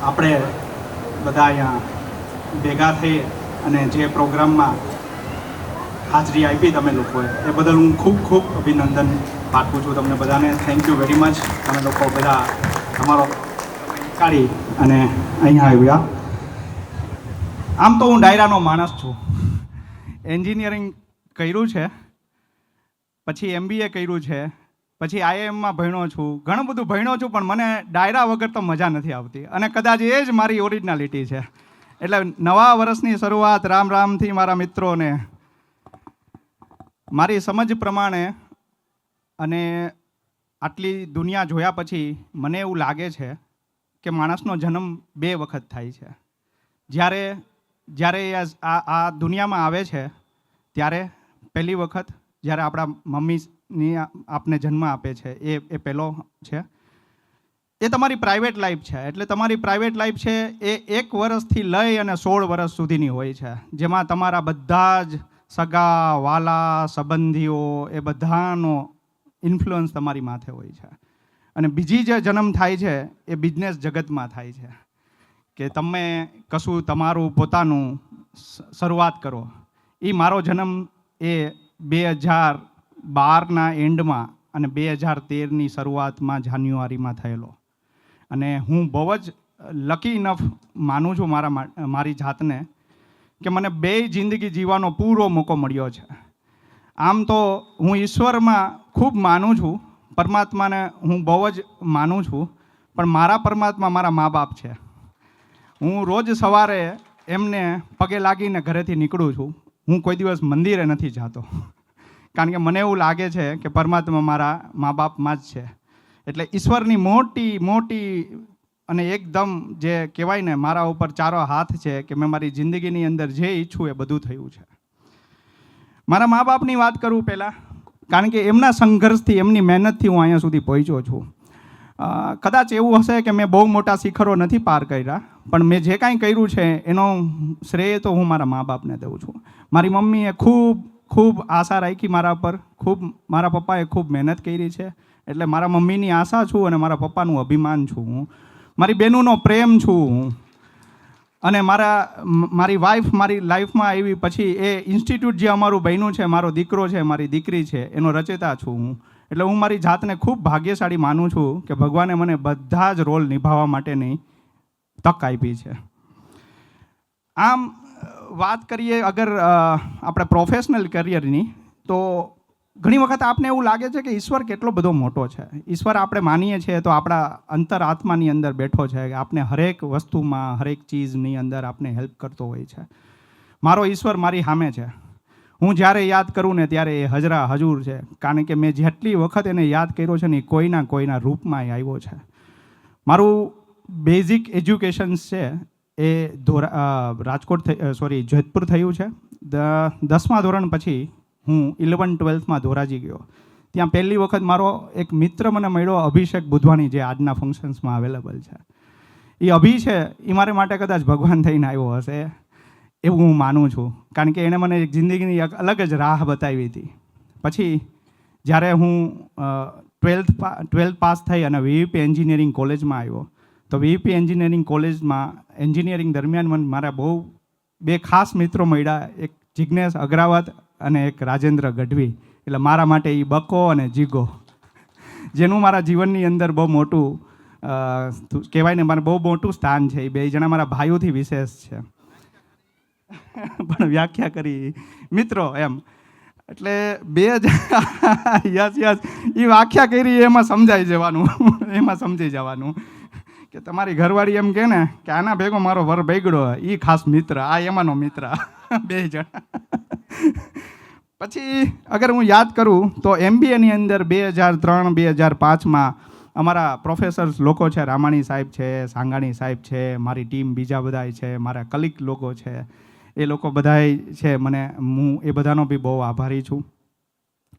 આપણે બધા અહીંયા ભેગા થઈ અને જે પ્રોગ્રામમાં હાજરી આપી તમે લોકોએ એ બદલ હું ખૂબ ખૂબ અભિનંદન પાઠવું છું તમને બધાને. Thank you very much. તમે લોકો બધા તમારો કાઢી અને અહીંયા આવ્યા. આમ તો હું ડાયરાનો માણસ છું. એન્જિનિયરિંગ કર્યું છે, પછી MBA કર્યું છે, પછી IIMમાં ભણ્યો છું, ઘણું બધું ભણ્યો છું, પણ મને ડાયરા વગર તો મજા નથી આવતી અને કદાચ એ જ મારી ઓરિજિનાલિટી છે. એટલે નવા વર્ષની શરૂઆત રામ રામથી મારા મિત્રોને. મારી સમજ પ્રમાણે અને આટલી દુનિયા જોયા પછી મને એવું લાગે છે કે માણસનો જન્મ 2 વખત થાય છે. જ્યારે આ દુનિયામાં આવે છે ત્યારે પહેલી વખત જ્યારે આપણા મમ્મીની આપને જન્મ આપે છે એ પહેલો છે. એ તમારી પ્રાઇવેટ લાઈફ છે. એટલે તમારી પ્રાઇવેટ લાઈફ છે એ 1 વર્ષથી લઈ અને 16 વર્ષ સુધીની હોય છે, જેમાં તમારા બધા જ સગા વાલા સંબંધીઓ એ બધાનો ઇન્ફ્લુઅન્સ તમારી માથે હોય છે. અને બીજી જે જન્મ થાય છે એ બિઝનેસ જગતમાં થાય છે કે તમે કશું તમારું પોતાનું શરૂઆત કરો. એ મારો જન્મ એ 2012ના એન્ડમાં અને 2013ની શરૂઆતમાં જાન્યુઆરીમાં થયેલો. અને હું બહુ જ લકી ઇનફ માનું છું મારી જાતને કે મને 2 જિંદગી જીવવાનો પૂરો મોકો મળ્યો છે. આમ તો હું ઈશ્વરમાં ખૂબ માનું છું, પરમાત્માને હું બહુ જ માનું છું, પણ મારા પરમાત્મા મારા મા બાપ છે. હું રોજ સવારે એમને પગે લાગીને ઘરેથી નીકળું છું. હું કોઈ દિવસ મંદિરે નથી જતો, કારણ કે મને એવું લાગે છે કે પરમાત્મા મારા મા બાપમાં જ છે. એટલે ઈશ્વરની મોટી અને એકદમ જે કહેવાય ને મારા ઉપર 4 હાથ છે કે મેં મારી જિંદગીની અંદર જે ઈચ્છું એ બધું થયું છે. મારા મા બાપની વાત કરું પહેલાં, કારણ કે એમના સંઘર્ષથી એમની મહેનતથી હું અહીંયા સુધી પહોંચ્યો છું. કદાચ એવું હશે કે મેં બહુ મોટા શિખરો નથી પાર કર્યા, પણ મેં જે કાંઈ કર્યું છે એનો શ્રેય તો હું મારા મા બાપને દઉં છું. મારી મમ્મીએ ખૂબ આશા રાખી મારા પર, મારા પપ્પાએ ખૂબ મહેનત કરી છે. એટલે મારા મમ્મીની આશા છું અને મારા પપ્પાનું અભિમાન છું હું. મારી બહેનોનો પ્રેમ છું હું. અને મારી વાઈફ મારી લાઈફમાં આવી પછી એ ઇન્સ્ટિટ્યૂટ જે અમારું બન્યું છે, મારો દીકરો છે, મારી દીકરી છે, એનો રચેતા છું હું. એટલે હું મારી જાતને ખૂબ ભાગ્યશાળી માનું છું કે ભગવાને મને બધા જ રોલ નિભાવવા માટેની તક આપી છે. આમ વાત કરીએ અગર આપણે પ્રોફેશનલ કરિયરની, તો ઘણી વખત આપને એવું લાગે છે કે ઈશ્વર કેટલો બધો મોટો છે. ઈશ્વર આપણે માનીએ છીએ તો આપણા અંતર આત્માની અંદર બેઠો છે, કે આપણે હરેક વસ્તુમાં હરેક ચીજની અંદર આપણે હેલ્પ કરતો હોય છે. મારો ઈશ્વર મારી સામે છે. હું જ્યારે યાદ કરું ને ત્યારે એ હજૂર છે, કારણ કે મેં જેટલી વખત એને યાદ કર્યો છે ને એ કોઈના રૂપમાં એ આવ્યો છે. મારું બેઝિક એજ્યુકેશન છે એ જોધપુર થયું છે. 10મા ધોરણ પછી હું 11-12માં ધોરાજી ગયો. ત્યાં પહેલી વખત મારો એક મિત્ર મને મળ્યો, અભિષેક બુધવાની, જે આજના ફંક્શન્સમાં અવેલેબલ છે. એ અભિ છે એ મારે માટે કદાચ ભગવાન થઈને આવ્યો હશે એવું હું માનું છું, કારણ કે એણે મને એક જિંદગીની એક અલગ જ રાહ બતાવી હતી. પછી જ્યારે હું 12th પાસ થઈ અને VVP એન્જિનિયરિંગ કોલેજમાં આવ્યો, તો VVP એન્જિનિયરિંગ કોલેજમાં એન્જિનિયરિંગ દરમિયાન મને મારા બહુ 2 ખાસ મિત્રો મળ્યા, એક જિજ્ઞેશ અગ્રાવત અને એક રાજેન્દ્ર ગઢવી. એટલે મારા માટે એ બકો અને જીગો, જેનું મારા જીવનની અંદર બહુ મોટું કહેવાય ને, મારે બહુ મોટું સ્થાન છે. એ 2 જણા મારા ભાઈઓથી વિશેષ છે. પણ વ્યાખ્યા કરી મિત્રો એમ. એટલે 2000 યસ એ વ્યાખ્યા કરી એમાં સમજાઈ જવાનું કે તમારી ઘરવાળી એમ કહે ને કે આના ભેગો મારો વર બગડ્યો, એ ખાસ મિત્ર, આ એમાંનો મિત્ર. 2 જણા. પછી અગર હું યાદ કરું તો MBAની અંદર 2003-2005માં અમારા પ્રોફેસર્સ લોકો છે, રામાણી સાહેબ છે, સાંગાણી સાહેબ છે, મારી ટીમ બીજા બધા છે, મારા કલીગ લોકો છે, એ લોકો બધાય છે. હું એ બધાનો બી બહુ આભારી છું.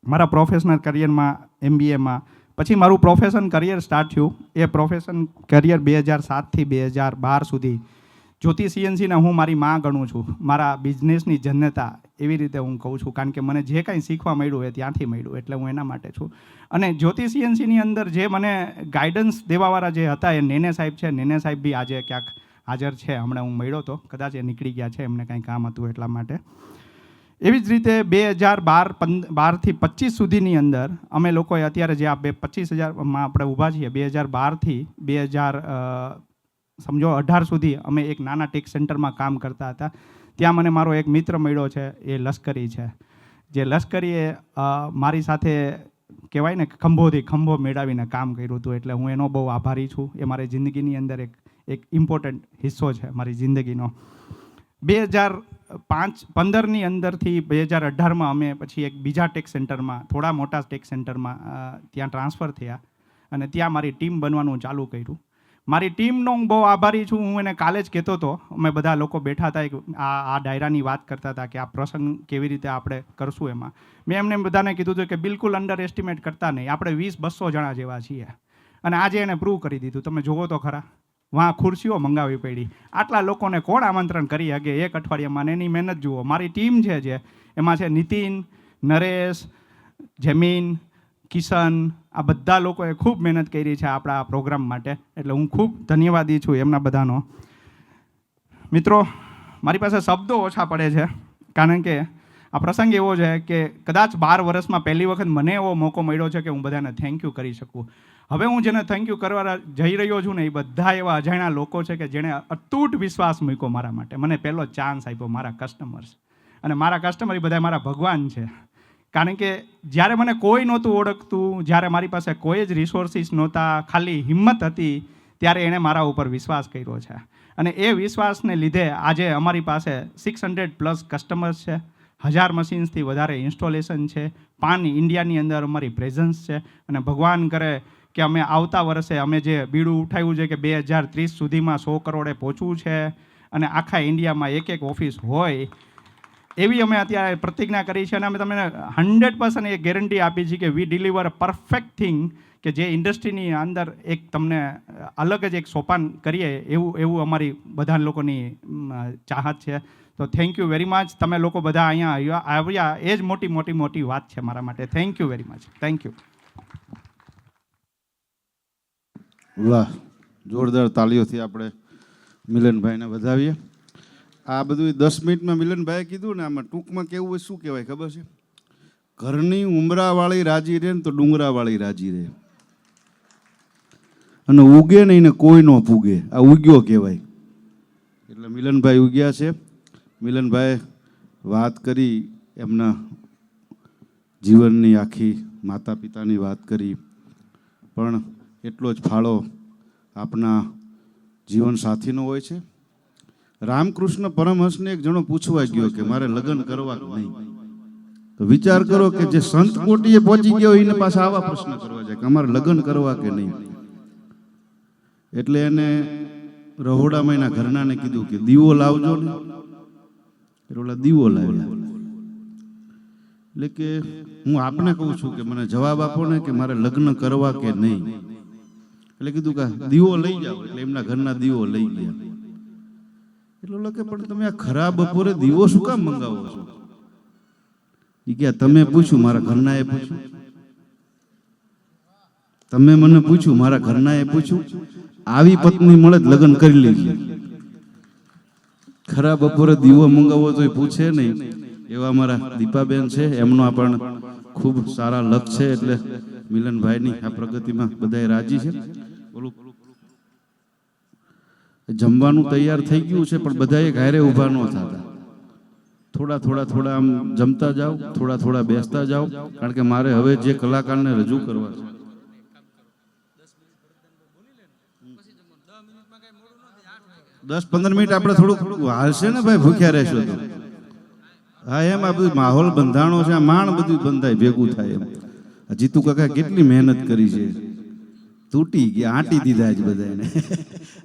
મારા પ્રોફેશનલ કરિયરમાં MBAમાં પછી મારું પ્રોફેશન કરિયર સ્ટાર્ટ થયું. એ પ્રોફેશન કરિયર 2007થી 2012 સુધી જ્યોતિ CNCના હું મારી માં ગણું છું. મારા બિઝનેસની જન્નતા એવી રીતે હું કહું છું, કારણ કે મને જે કાંઈ શીખવા મળ્યું એ ત્યાંથી મળ્યું, એટલે હું એના માટે છું. અને જ્યોતિ CNCની અંદર જે મને ગાઈડન્સ દેવાવાળા જે હતા એ નેને સાહેબ છે. નેને સાહેબ બી આજે ક્યાંક હાજર છે, હમણાં હું મળ્યો તો, કદાચ એ નીકળી ગયા છે, એમને કાંઈ કામ હતું એટલા માટે. એવી જ રીતે 2012થી 25 સુધીની અંદર અમે લોકોએ અત્યારે જે આ 25,000માં આપણે ઊભા છીએ, 2012થી 2018 સુધી અમે એક નાના ટેક સેન્ટરમાં કામ કરતા હતા. ત્યાં મને મારો એક મિત્ર મળ્યો છે, એ લશ્કરી છે. જે લશ્કરીએ મારી સાથે કહેવાય ને ખંભોથી ખંભો મેળવીને કામ કર્યું હતું, એટલે હું એનો બહુ આભારી છું. એ મારી જિંદગીની અંદર એક ઇમ્પોર્ટન્ટ હિસ્સો છે મારી જિંદગીનો. 2015ની અંદરથી 2018માં અમે પછી એક બીજા ટેક સેન્ટરમાં, થોડા મોટા ટેક સેન્ટરમાં ત્યાં ટ્રાન્સફર થયા અને ત્યાં મારી ટીમ બનવાનું ચાલુ કર્યું. મારી ટીમનો હું બહુ આભારી છું. હું એને કાલે જ કહેતો હતો, અમે બધા લોકો બેઠા હતા, આ ડાયરાની વાત કરતા હતા કે આ પ્રસંગ કેવી રીતે આપણે કરશું. એમાં મેં એમને બધાને કીધું હતું કે બિલકુલ અંડર એસ્ટિમેટ કરતા નહીં, આપણે 20-200 જણા જેવા છીએ. અને આજે એને પ્રૂવ કરી દીધું. તમે જુઓ તો ખરા, વहाँ ખુરશીઓ મંગાવવી પડી. આટલા લોકોને કોણ આમંત્રણ કરી શકે એક અઠવાડિયામાં? એની મહેનત જુઓ. મારી ટીમ છે જે એમાં છે નીતિન, નરેશ, જમીન, કિશન, આ બધા લોકોએ ખૂબ મહેનત કરી છે આપણા પ્રોગ્રામ માટે, એટલે હું ખૂબ ધન્યવાદી છું એમના બધાનો. મિત્રો, મારી પાસે શબ્દો ઓછા પડે છે, કારણ કે આ પ્રસંગ એવો છે કે કદાચ 12 વર્ષમાં પહેલી વખત મને એવો મોકો મળ્યો છે કે હું બધાને થેન્ક યુ કરી શકું. હવે હું જેને થેન્ક યુ કરવા જઈ રહ્યો છું ને, એ બધા એવા અજાણ્યા લોકો છે કે જેણે અતૂટ વિશ્વાસ મૂક્યો મારા માટે. મને પહેલો ચાન્સ આપ્યો, મારા કસ્ટમર્સ. અને મારા કસ્ટમર એ બધા મારા ભગવાન છે. કારણ કે જ્યારે મને કોઈ નહોતું ઓળખતું, જ્યારે મારી પાસે કોઈ જ રિસોર્સિસ નહોતા, ખાલી હિંમત હતી, ત્યારે એણે મારા ઉપર વિશ્વાસ કર્યો છે. અને એ વિશ્વાસને લીધે આજે અમારી પાસે 600+ કસ્ટમર્સ છે, 1000 મશીન્સથી વધારે ઇન્સ્ટોલેશન છે, પાન ઇન્ડિયાની અંદર અમારી પ્રેઝન્સ છે. અને ભગવાન કરે કે અમે આવતા વર્ષે અમે જે બીડું ઉઠાવ્યું છે કે 2030 સુધીમાં 100 કરોડે પહોંચવું છે અને આખા ઇન્ડિયામાં એક ઓફિસ હોય, એવી અમે અત્યારે પ્રતિજ્ઞા કરી છે. અને અમે તમને 100% એ ગેરંટી આપી છે કે વી ડિલિવર પરફેક્ટ થિંગ, કે જે ઇન્ડસ્ટ્રીની અંદર એક તમને અલગ જ એક સોપાન કરીએ એવું અમારી બધા લોકોની ચાહત છે. તો થેન્ક યુ વેરી મચ. તમે લોકો બધા અહીંયા આવ્યા એ જ મોટી વાત છે મારા માટે. Thank you very much. Thank you. વાહ, જોરદાર તાળીઓથી આપણે મિલનભાઈને વધાવીએ. આ બધું 10 મિનિટમાં મિલનભાઈએ કીધું ને, આમાં ટૂંકમાં કેવું હોય, શું કહેવાય ખબર છે? ઘરની ઉમરાવાળી રાજી રહે ને તો ડુંગરાવાળી રાજી રહે, અને ઉગે નહીં ને કોઈ ન પૂગે, આ ઉગ્યો કહેવાય. એટલે મિલનભાઈ ઉગ્યા છે. મિલનભાઈ વાત કરી એમના જીવનની, આખી માતા પિતાની વાત કરી, પણ એટલો જ ફાળો આપના જીવન સાથીનો હોય છે. રામકૃષ્ણ પરમહંસને એક જણો પૂછવા ગયો કે મારે લગ્ન કરવા કે નહીં. તો વિચાર કરો કે જે સંત કોટીએ પહોંચી ગયો એને પાછા આવા પ્રશ્ન કરવા જાય કે અમારે લગ્ન કરવા કે નહીં. એટલે એને રહોડામાં એના ઘરનાને કીધું કે દીવો લાવજો ને. એટલે ઓલા દીવો લાવ્યા. એટલે કે હું આપને કહું છું કે મને જવાબ આપો ને કે મારે લગ્ન કરવા કે નહીં. એટલે કીધું કે દીવો લઈ જાઓ. એટલે એમના ઘરના દીવો લઈ ગયા. એટલે ઓલા કે પણ તમે આ ખરાબ બપોરે દીવો શું કામ મંગાવો છો? એ કે તમે પૂછ્યું, મારા ઘરના એ પૂછ્યું. તમે મને પૂછ્યું, મારા ઘરના એ પૂછ્યું. આવી પત્ની મળે લગ્ન કરી લેજે. ખરાબ બપોરે દીવો મંગાવો તો એ પૂછે નહીં. એવા અમારા દીપાબેન છે, એમનો પણ ખૂબ સારા લક છે. એટલે મિલનભાઈની આ પ્રગતિમાં બધા રાજી છે. બોલું જમવાનું તૈયાર થઈ ગયું છે, પણ બધાએ ઘરે ઊભા ન થતા. થોડા આમ જમતા જાઓ, થોડા બેસતા જાઓ, કારણ કે મારે હવે જે કલાકારને રજૂ કરવા છે. દસ 15 મિનિટ આપણે થોડુંક હાલશે ને ભાઈ, ભૂખ્યા રહેશો તો. હા, એમ આ બધું માહોલ બંધાણો છે, આ માણ બધું બંધાય ભેગું થાય એમ. જીતુ કાકા કેટલી મહેનત કરી છે, તૂટી ગયા, આંટી દીધા જ બધાને.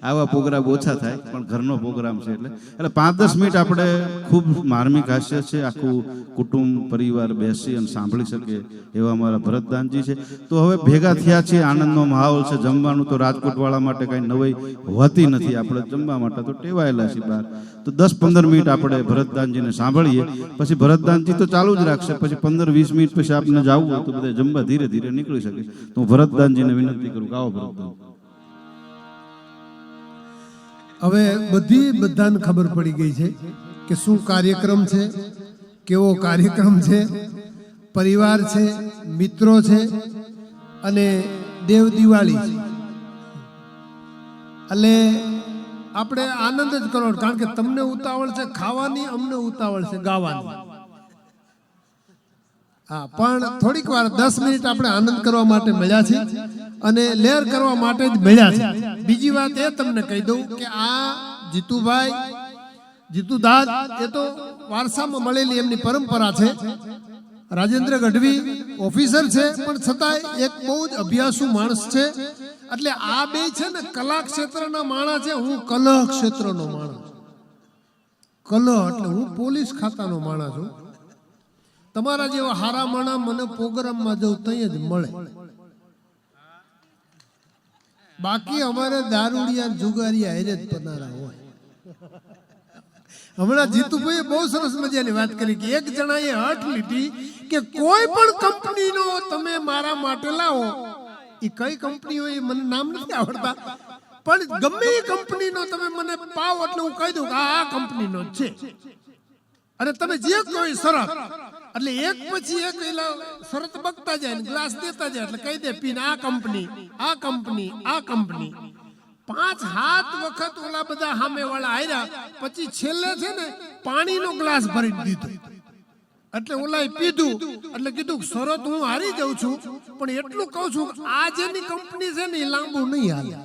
આવા પ્રોગ્રામ ઓછા થાય, પણ ઘરનો પ્રોગ્રામ છે એટલે 5-10 મિનિટ આપણે ખૂબ માર્મિક હાસ્ય છે, આખું કુટુંબ પરિવાર બેસી અને સાંભળી શકે એવા અમારા ભરતદાનજી છે. તો હવે ભેગા થયા છીએ, આનંદનો માહોલ છે. જમવાનું તો રાજકોટવાળા માટે કાંઈ નવાઈ હોતી નથી, આપણે જમવા માટે તો ટેવાયેલા છીએ બહાર. તો 10-15 મિનિટ આપણે ભરતદાનજીને સાંભળીએ, પછી ભરતદાનજી તો ચાલુ જ રાખશે, પછી 15-20 મિનિટ પછી આપને જવું હોય તો બધા જમવા ધીરે ધીરે નીકળી શકે. તો હું ભરતદાનજીને વિનંતી કરું કે આવો ભરતદાન. હવે બધાને ખબર પડી ગઈ છે કે શું કાર્યક્રમ છે, કેવો કાર્યક્રમ છે, પરિવાર છે, મિત્રો છે અને દેવ દિવાળી છે. એટલે આપણે આનંદ જ કરવાનો, કારણ કે તમને ઉતાવળ છે ખાવાની, અમને ઉતાવળ છે ગાવાની. હા, પણ થોડીક વાર 10 મિનિટ આપણે આનંદ કરવા માટે મળ્યા છે અને લહેર કરવા માટે જ મળ્યા છે. બીજી વાત એ તમને કહી દઉં કે આ જીતુભાઈ, જીતુદાદ એ તો વારસામાં મળેલી એમની પરંપરા છે. રાજેન્દ્ર ગઢવી ઓફિસર છે પણ છતાંય એક બહુ જ અભ્યાસુ માણસ છે. એટલે આ બે છે ને કલા ક્ષેત્રના માણસ છે, હું કલહ ક્ષેત્રનો માણસ. કલહ એટલે હું પોલીસ ખાતાનો માણસ છું. તમારા જેવા હારા માણા મને પ્રોગ્રામમાં જવું ત્યાં જ મળે, બાકી અમારે દારૂડિયા જુગારિયા હેરે જ પનારા હોય. હમણાં જીતુભાઈએ બહુ સરસ મજાની વાત કરી કે એક જણાએ હઠ લીધી કે કોઈ પણ કંપનીનો તમે મારા માટે લાવો. એ કઈ કંપની હોય એ મને નામ નથી આવડતા, પણ ગમે એ કંપનીનો તમે મને પાવ એટલે હું કહી દઉં કે આ કંપનીનો છે. અને તમે જે કોઈ શરત, એટલે એક પછી એક શરત બગતા જાય ને ગ્લાસ દેતા જાય એટલે કહી દે પીને આ કંપની, આ કંપની, આ કંપની. 5-7 વખત ઓલા બધા સામે વાળા આવ્યા, પછી છેલ્લે છે ને પાણીનો ગ્લાસ ભરી દીધો. એટલે ઓલા પીધું એટલે કીધું શરત હું હારી જાઉં છું, પણ એટલું કહું છું આ જેની કંપની છે ને એ લાંબુ નહીં હાલે.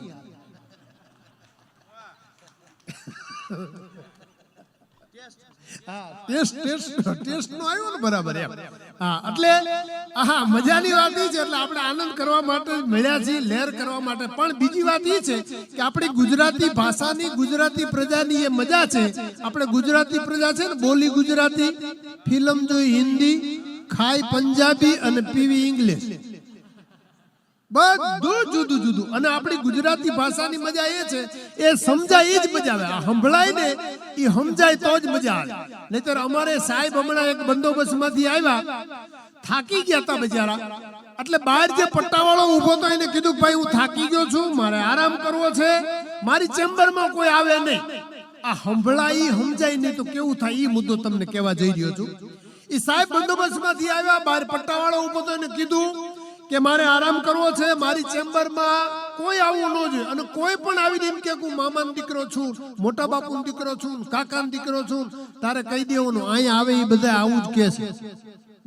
ટેસ્ટ નો આવ્યો ને બરાબર એમ. હા, એટલે હા મજાની વાત એ છે. એટલે આપણે આનંદ કરવા માટે મળ્યા છીએ, લહેર કરવા માટે. પણ બીજી વાત એ છે કે આપણી ગુજરાતી ભાષાની, ગુજરાતી પ્રજાની એ મજા છે. આપણે ગુજરાતી પ્રજા છે ને બોલી ગુજરાતી, ફિલ્મ જોઈ હિન્દી, ખાય પંજાબી અને પીવી ઇંગ્લિશ, બધું જુદું જુદું. અને આપણી ગુજરાતી ભાષાની મજા એ છે એ સમજાય એ જ મજા આવે. આ સંભળાય ને એ સમજાય તો જ મજા આવે. નહીતર અમારે સાહેબ હમણાં એક બંદોબસ્તમાંથી આવ્યા, થાકી ગયા હતા બિચારા. એટલે બહાર જે પટ્ટાવાળો ઊભો હતો એને કીધું ભાઈ હું થાકી ગયો છું, મારે આરામ કરવો છે, મારી ચેમ્બરમાં કોઈ આવે નહીં. આ સંભળાય સમજાય નહીં તો કેવું થાય એ મુદ્દો તમને કહેવા જઈ રહ્યો છું. એ સાહેબ બંદોબસ્તમાંથી આવ્યા, બહાર પટ્ટાવાળો ઊભો હતો એને કીધું કે મારે આરામ કરવો છે, મારી ચેમ્બરમાં કોઈ આવવું ન જોઈએ. અને કોઈ પણ આવીને એમ કે હું મામાનો દીકરો છું, મોટા બાપુનો દીકરો છું, કાકાનો દીકરો છું, તારે કહી દેવાનું અહીંયા આવે એ બધા આવું જ કહે છે,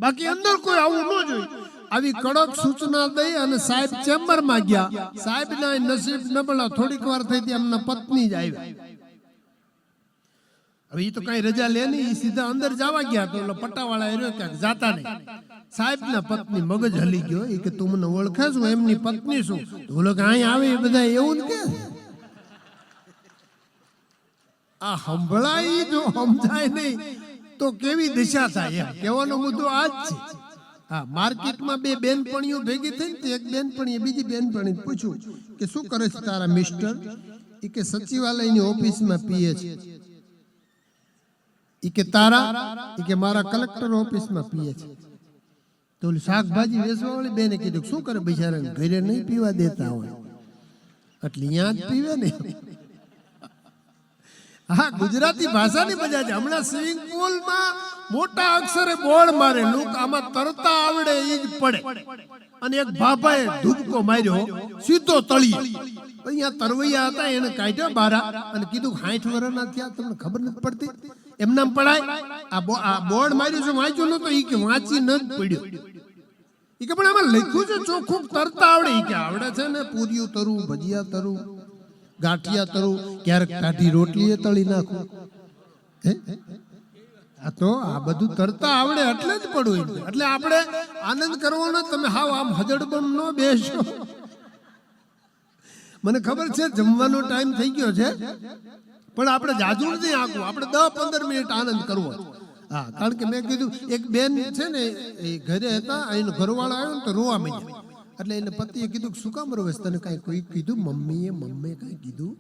બાકી અંદર કોઈ આવવું ન જોઈએ. આવી કડક સૂચના દઈ અને સાહેબ ચેમ્બરમાં ગયા. સાહેબના નસીબ નબળા, થોડીક વાર થઈ એમના પત્ની જ આવ્યા. હવે એ તો કઈ રજા લે નહીં, સીધા અંદર જવા ગયા. તો પટ્ટાવાળા રહ્યો ક્યાંક જાતા નહીં. સાહેબના પત્ની મગજ હલી ગયો, એ કે તું મને ઓળખે છું, એમની પત્ની શું? બોલો કે અહીં આવે બધા એવું ને કે આ સંભળાય જો સમજાય નહીં તો કેવી દિશા થાય. એમ કહેવાનો મુદ્દો આ જ છે. હા, માર્કેટમાં બે બેનપણીઓ ભેગી થઈ ને એક બેનપણીએ બીજી બેનપણી પૂછ્યું કે શું કરે છે તારા મિસ્ટર? એ કે સચિવાલયની ઓફિસમાં પીએ છે. એ કે તારા? એ કે મારા કલેક્ટર ઓફિસમાં પીએ છે. તો શાકભાજી વેચવા વાળી બેને કીધું શું કરે બિચારા, ઘરે નહીં પીવા દેતા હોય એટલે અહીંયા જ પીવે ને. હા, ગુજરાતી ભાષાની મજા છે. હમણાં સ્વિમિંગ પુલમાં મોટા અક્ષરે બોર્ડ મારેલું આમાં તરતા આવડે એ જ પડે. અને એક ભાભાએ ધૂપકો માર્યો સીધો તળિયે. અહીંયા તરવૈયા હતા એને કાઢ્યા બારા અને કીધું 60 વર્ષના થયા તમને ખબર નથી પડતી, એમના પડાય. આ બોર્ડ માર્યું છે વાંચ્યું નતો? એ કે વાંચી ન જ પડ્યો. એ કે પણ આમાં લખ્યું છે ચોખ્ખું તરતા આવડે. એ કે આવડે છે ને, પૂરીયું તરું, ભજીયા તરું, ગાંઠિયા તરું, ક્યારેક કાઢી રોટલી તળી નાખું. આ તો આ બધું તરતા આવડે એટલે જ પડવું. એટલે આપણે આનંદ કરવાનો. તમે હાવ આમ હજડબમ ન બેસો. મને ખબર છે જમવાનો ટાઈમ થઈ ગયો છે, પણ આપણે જાજુ નથી આખું, આપણે 10-15 મિનિટ આનંદ કરવો. હા, કારણ કે મેં કીધું એક બેન છે ને એ ઘરે હતા, એનો ઘરવાળો આવ્યો ને તો રોવા માંડ્યા. એટલે એને પતિએ કીધું શું કામ રોવે? તને કાંઈ કોઈ કીધું? મમ્મીએ કઈ કીધું?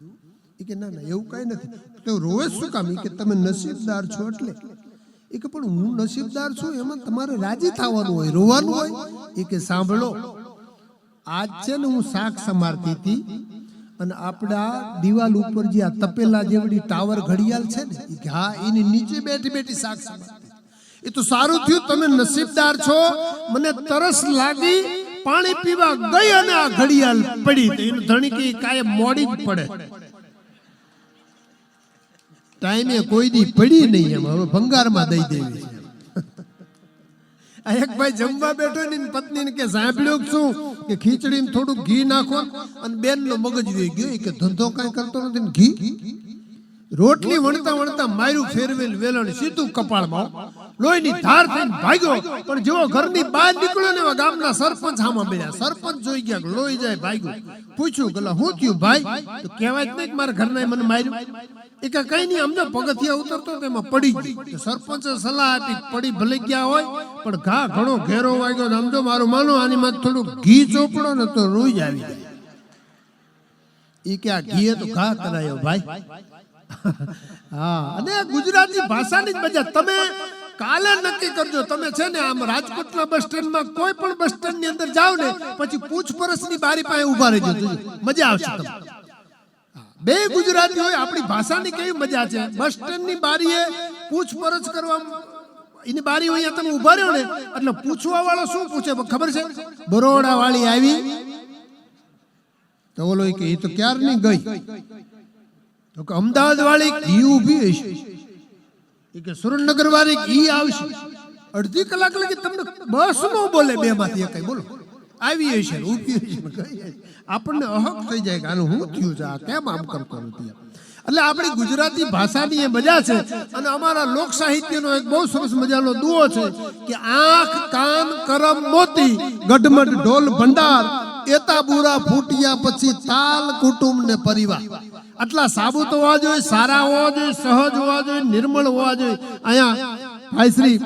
એ કે ના ના એવું કાંઈ નથી. તો રોવે શું કામ? એ કે તમે નસીબદાર છો એટલે. એ કે પણ હું નસીબદાર છું એમાં તમારે રાજી થવાનું હોય, રોવાનું હોય. એ કે સાંભળો, આજ છે ને હું શાક સમારતી હતી અને આપણા દિવાલ ઉપર જે આ તપેલા જેવડી ટાવર ઘડિયાળ છે ને, એ કે હા, એની નીચે બેઠી બેઠી શાક સમારતી. એ તો સારું થયું, તમે નસીબદાર છો. મને તરસ લાગી, પાણી પીવા ગઈ અને આ ઘડિયાળ પડી. તો એનું ધણી કે કાયમ મોડી જ પડે, ટાઈમે કોઈ દી પડી નહીં, એમ હવે ભંગારમાં દઈ દેવી છે. આ એક ભાઈ જમવા બેઠો ને પત્નીને કે સાંભળ્યું શું કે ખીચડીમાં થોડું ઘી નાખો, અને બેન નો મગજ વહી ગયો. કે ધંધો કાંઈ કરતો નથી ને ઘી. રોટલી વણતા વણતા માર્યું ફેરવેલ વેલણ સીધું કપાળમાં, લોહીની ધાર થઈને ભાગ્યો. પણ જેવો ઘરની બહાર નીકળ્યો ને ગામના સરપંચ સામે મળ્યા. સરપંચ જોઈ ગયા, લોહી જાય ભાગ્યું. પૂછ્યું કે શું થયું ભાઈ? તો કહેવાય જ નહીં કે મારા ઘરના મને માર્યું. એ કે કઈ નહીં, અમને પગથિયા ઉતરતો તેમાં પડી ગઈ. સરપંચે સલાહ આપી, પડી ભલે ગયા હોય પણ ઘા ઘણો ઘેરો વાગ્યો. સમજો મારું માનો, આની માં થોડું ઘી ચોપડો ને તો રોઈ જ આવી જાય. એ કે આ ઘીએ તો ઘા કરાયો ભાઈ. હા, અને ગુજરાતી ભાષાની જ મજા. તમે કાલે નક્કી કરજો, તમે છે ને આમ રાજકોટના બસ સ્ટેન્ડમાં કોઈ પણ બસ સ્ટેન્ડ ની અંદર જાવ ને, પછી પૂછપરછની બારી પાસે ઉભા રહેજો, મજા આવશે તમને. બે ગુજરાતી હોય, આપણી ભાષાની કેવી મજા છે. બસ સ્ટેન્ડ ની બારીએ પૂછપરછ કરવા, એની બારી હોય તમે ઉભા રહ્યો ને, એટલે પૂછવા વાળો શું પૂછે ખબર છે? બરોડા વાળી આવી તો ઓલો કે એ તો ક્યારની ગઈ. તો કે અમદાવાદ વાળી ઈ ઊભી હશે. એ કે સુરેન્દ્રનગર વાળી ઈ આવશે. અડધી કલાક લગી તમને બસ નો બોલે, બે માંથી એક બોલો આવી હશે, ઊભી હશે. આપણને અહક થઈ જાય કે આનું શું થયું છે, આ કેમ આમ કરતો નથી. એટલે આપણી ગુજરાતી ભાષાની એ મજા છે. અને અમારા લોક સાહિત્યનો એક બહુ સરસ મજાનો દુઓ છે કે આંખ કાન કરમ મોતી ગઢમઢ ઢોલ ભંડાર એતા બુરા ફૂટ્યા પછી તાલ કુટુંબ ને પરિવાર. આટલા સાબુત હોવા જોઈએ, સારા હોવા જોઈએ, સહજ હોવા જોઈએ, નિર્મળ હોવા જોઈએ. અહીંયા ભાઈ શ્રી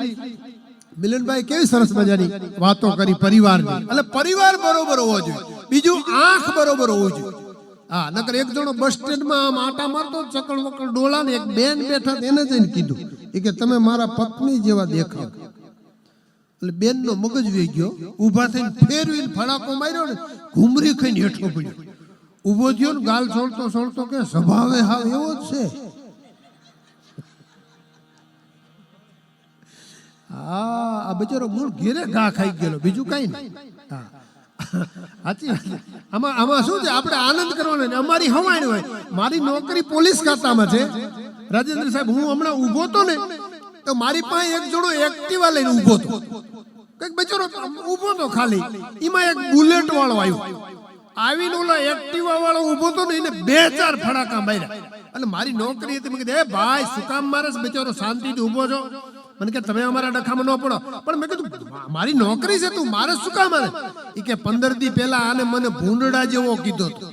મિલનભાઈ કેવી સરસ મજાની વાતો કરી પરિવારની. એટલે પરિવાર બરોબર હોવો જોઈએ. બીજું આંખ બરોબર હોવું જોઈએ. હા, નકર એક જણો બસ સ્ટેન્ડમાં આમ આટા મારતો ચકળ વકળ ડોળા ને એક બેન બેઠા, એને જઈને કીધું કે તમે મારા પત્ની જેવા દેખાવ. એટલે બેન નો મગજ વહી ગયો, ઉભા થઈને ફેરવીને ફડાકો માર્યો ને ઘુમરી ખાઈને હેઠો પડ્યો. ઉભો થયો ને ગાલ છોડતો છોડતો કે સ્વભાવે હાવ એવો જ છે. હા, આ બચારો મૂળ ઘેરે ઘા ખાઈ ગયેલો, બીજું કઈ નહીં. હા, સાચી વાત. આમાં શું છે, આપણે આનંદ કરવાનો. અમારી હવાણી હોય. મારી નોકરી પોલીસ ખાતામાં છે રાજેન્દ્ર સાહેબ. હું હમણાં ઊભો તો ને, તો મારી પાસે એક જણો એક્ટિવા લઈને ઊભો હતો. કઈક બચારો ઊભો તો ખાલી, એમાં એક બુલેટ વાળો આવ્યો. આવીને ઓલા એક્ટિવા વાળો ઊભો તો ને, એને 2-4 ફડાકા માર્યા. એટલે મારી નોકરી હતી. મેં કીધું એ ભાઈ શું કામ મારસ? બચારો શાંતિથી ઊભો છો. મને કે તમે અમારા ડખામાં ન પડો. પણ મેં કીધું મારી નોકરી છે, તું મારે શું કામ આવે? એ કે 15 દી પહેલા આને મને ભૂંડડા જેવો કીધો હતો.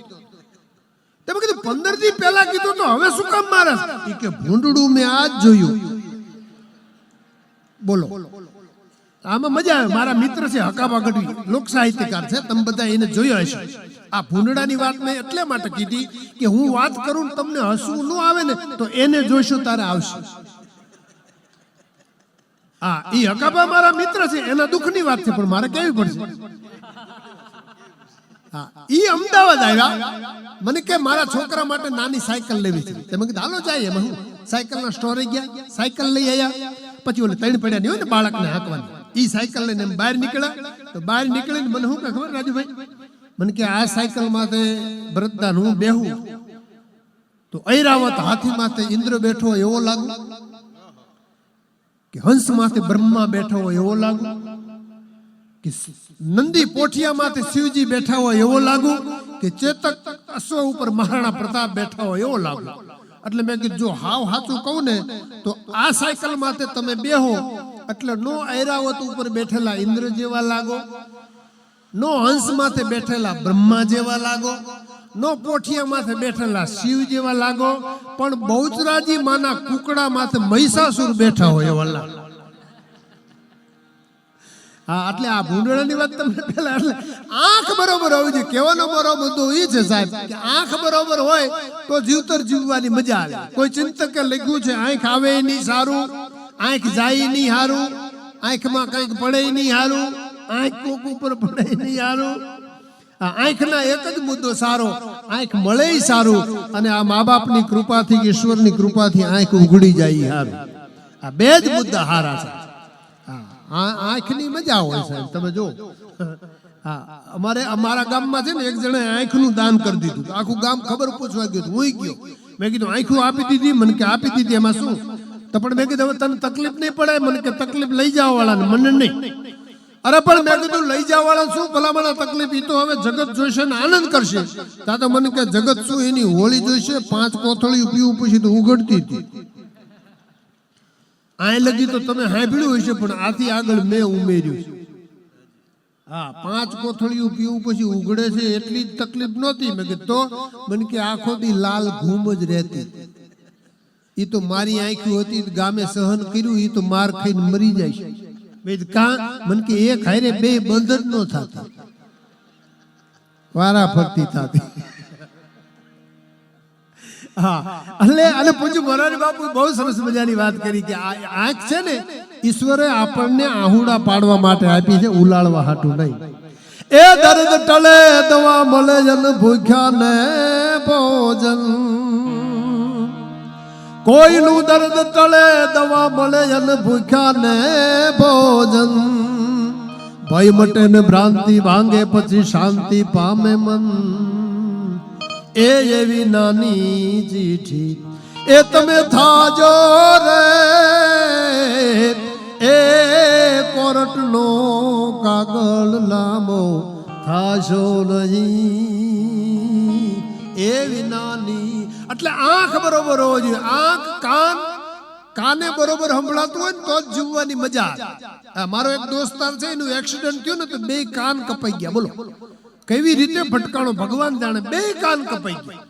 તમે કીધું 15 દી પહેલા કીધું તો હવે શું કામ મારે? એ કે ભૂંડડું મેં આજ જોયું. બોલો, આમાં મજા આવે. મારા મિત્ર છે હકાબા ગઢવી, લોક સાહિત્યકાર છે, તમે બધા એને જોયો હશે. આ ભૂંડડાની વાત મેં એટલે માટે કીધી કે હું વાત કરું ને તમને હસવું ન આવે ને, તો એને જોઈશું તારે આવશે. હા, એ હકાબા મારા મિત્ર છે, એના દુઃખની વાત છે, પણ મારે કેવી પડશે. હા, ઈ અમદાવાદ આવ્યા. મને કે મારા છોકરા માટે નાની સાયકલ લેવી છે. તમે કીધું હાલો જાય. એમાં હું સાયકલના સ્ટોરે ગયા, સાયકલ લઈ આવ્યા. પછી ઓલે 3 પડ્યા નહીં હોય ને બાળકને હાંકવાની, ઈ સાયકલ લઈને બહાર નીકળ્યા. તો બહાર નીકળીને મને શું કે ખબર રાજુભાઈ? મને કે આ સાયકલ માથે ભરતદાન હું બેહું તો ઐરાવત હાથી માથે ઇન્દ્ર બેઠો હોય એવો લાગુ, કે હંસ માથે બ્રહ્મા બેઠો હોય એવો લાગુ, કે નંદી પોઠિયા માથે શિવજી બેઠા હોય એવો લાગુ, કે ચેતક અશ્વ ઉપર મહારાણા પ્રતાપ બેઠા હોય એવો લાગુ. એટલે મેં કીધું જો હાવ સાચું કહું ને, તો આ સાયકલ માથે તમે બેહો એટલે નો ઐરાવત ઉપર બેઠેલા ઇન્દ્ર જેવા લાગો, નો હંસ માથે બેઠેલા બ્રહ્મા જેવા લાગો, નો પોઠિયા માથે બેઠેલા શિવ જેવા લાગો, પણ બહુચરાજી માના કુકડા માથે મહિષાસુર બેઠા હોય એવા લાગો. હા એટલે આ ભૂંડળાની વાત તમને પહેલા એટલે આંખ બરોબર હોવી જોઈએ. કહેવાનો મારો મુદ્દો એ છે સાહેબ કે આંખ બરોબર હોય તો જીવતર જીવવાની મજા આવે. કોઈ ચિંતકે લખ્યું છે આંખ આવે નહીં સારું, આંખ જાય નહીં સારું, આંખમાં કંઈક પડે નહીં સારું, આંખ કોક ઉપર પડે નહીં સારું. આંખના એક જ મુદ્દો સારો, આંખ મળે સારું, અને આ મા બાપની કૃપાથી ઈશ્વરની કૃપાથી આંખ ઉઘડી જાય સારું. આ બે જ મુદ્દા સારા છે. આંખની મજા હોય સાહેબ. તમે જો હા અમારા ગામમાં છે ને એક જણે આંખનું દાન કરી દીધું. આખું ગામ ખબર પૂછવા ગયું. હું ગયો, મેં કીધું આંખું આપી દીધી. મને કે આપી દીધી, એમાં શું? તો પણ મેં કીધું હવે તને તકલીફ નહીં પડે? મને કે તકલીફ લઈ જવા વાળાને, મને નહીં. અરે પણ મેં કીધું લઈ જવા વાળા શું ભલામણ તકલીફ? એ તો હવે જગત જોઈશે ને આનંદ કરશે. તા તો મને કે જગત શું એની હોળી જોઈશે? 5 કોથળી પીવું પછી તો ઉઘડતી હતી. આ લગી તો તમે સાંભળ્યું હશે, પણ આથી આગળ મેં ઉમેર્યું. હા 5 કોથળીઓ પીવું પછી ઉઘડે છે એટલી જ તકલીફ નહોતી. મેં કીધું તો મને કે આખો દી લાલ ઘૂમ જ રહેતી. એ તો મારી આંખી હતી, ગામે સહન કર્યું. એ તો માર ખાઈને મરી જાય છે. મને કે એક હારે બે બંધ જ ન થતા, વારા ફરતી થતી. હા અને પૂછ્યું મોરારી બાપુ બહુ સરસ મજાની વાત કરી કે આંખ છે ને ઈશ્વરે આપણને આહુડા પાડવા માટે આપી છે, ઉલાળવા હાટું નહીં. એ દર્દ ટળે દવા મળે જન ભૂખ્યા ને ભોજન, કોઈનું દર્દ ટળે દવા મળે જન ભૂખ્યા ને ભોજન, ભય મટે ને ભ્રાંતિ ભાંગે પછી શાંતિ પામે મન. એ એવી નાની ચીઠી એ તમે થાજો રે, એ કોર્ટનો કાગળ લાંબો થાશો નહીં. એવી નાની એટલે આંખ બરોબર હોવી જોઈએ. આંખ કાને બરોબર સંભળાતું હોય ને તો જ જીવવાની મજા આવે. મારો એક દોસ્તાર છે, એનું એક્સિડન્ટ થયું ને તો 2 કાન કપાઈ ગયા. બોલો કેવી રીતે ભટકાણો ભગવાન જાણે. 2 કાન કપાઈ ગયા.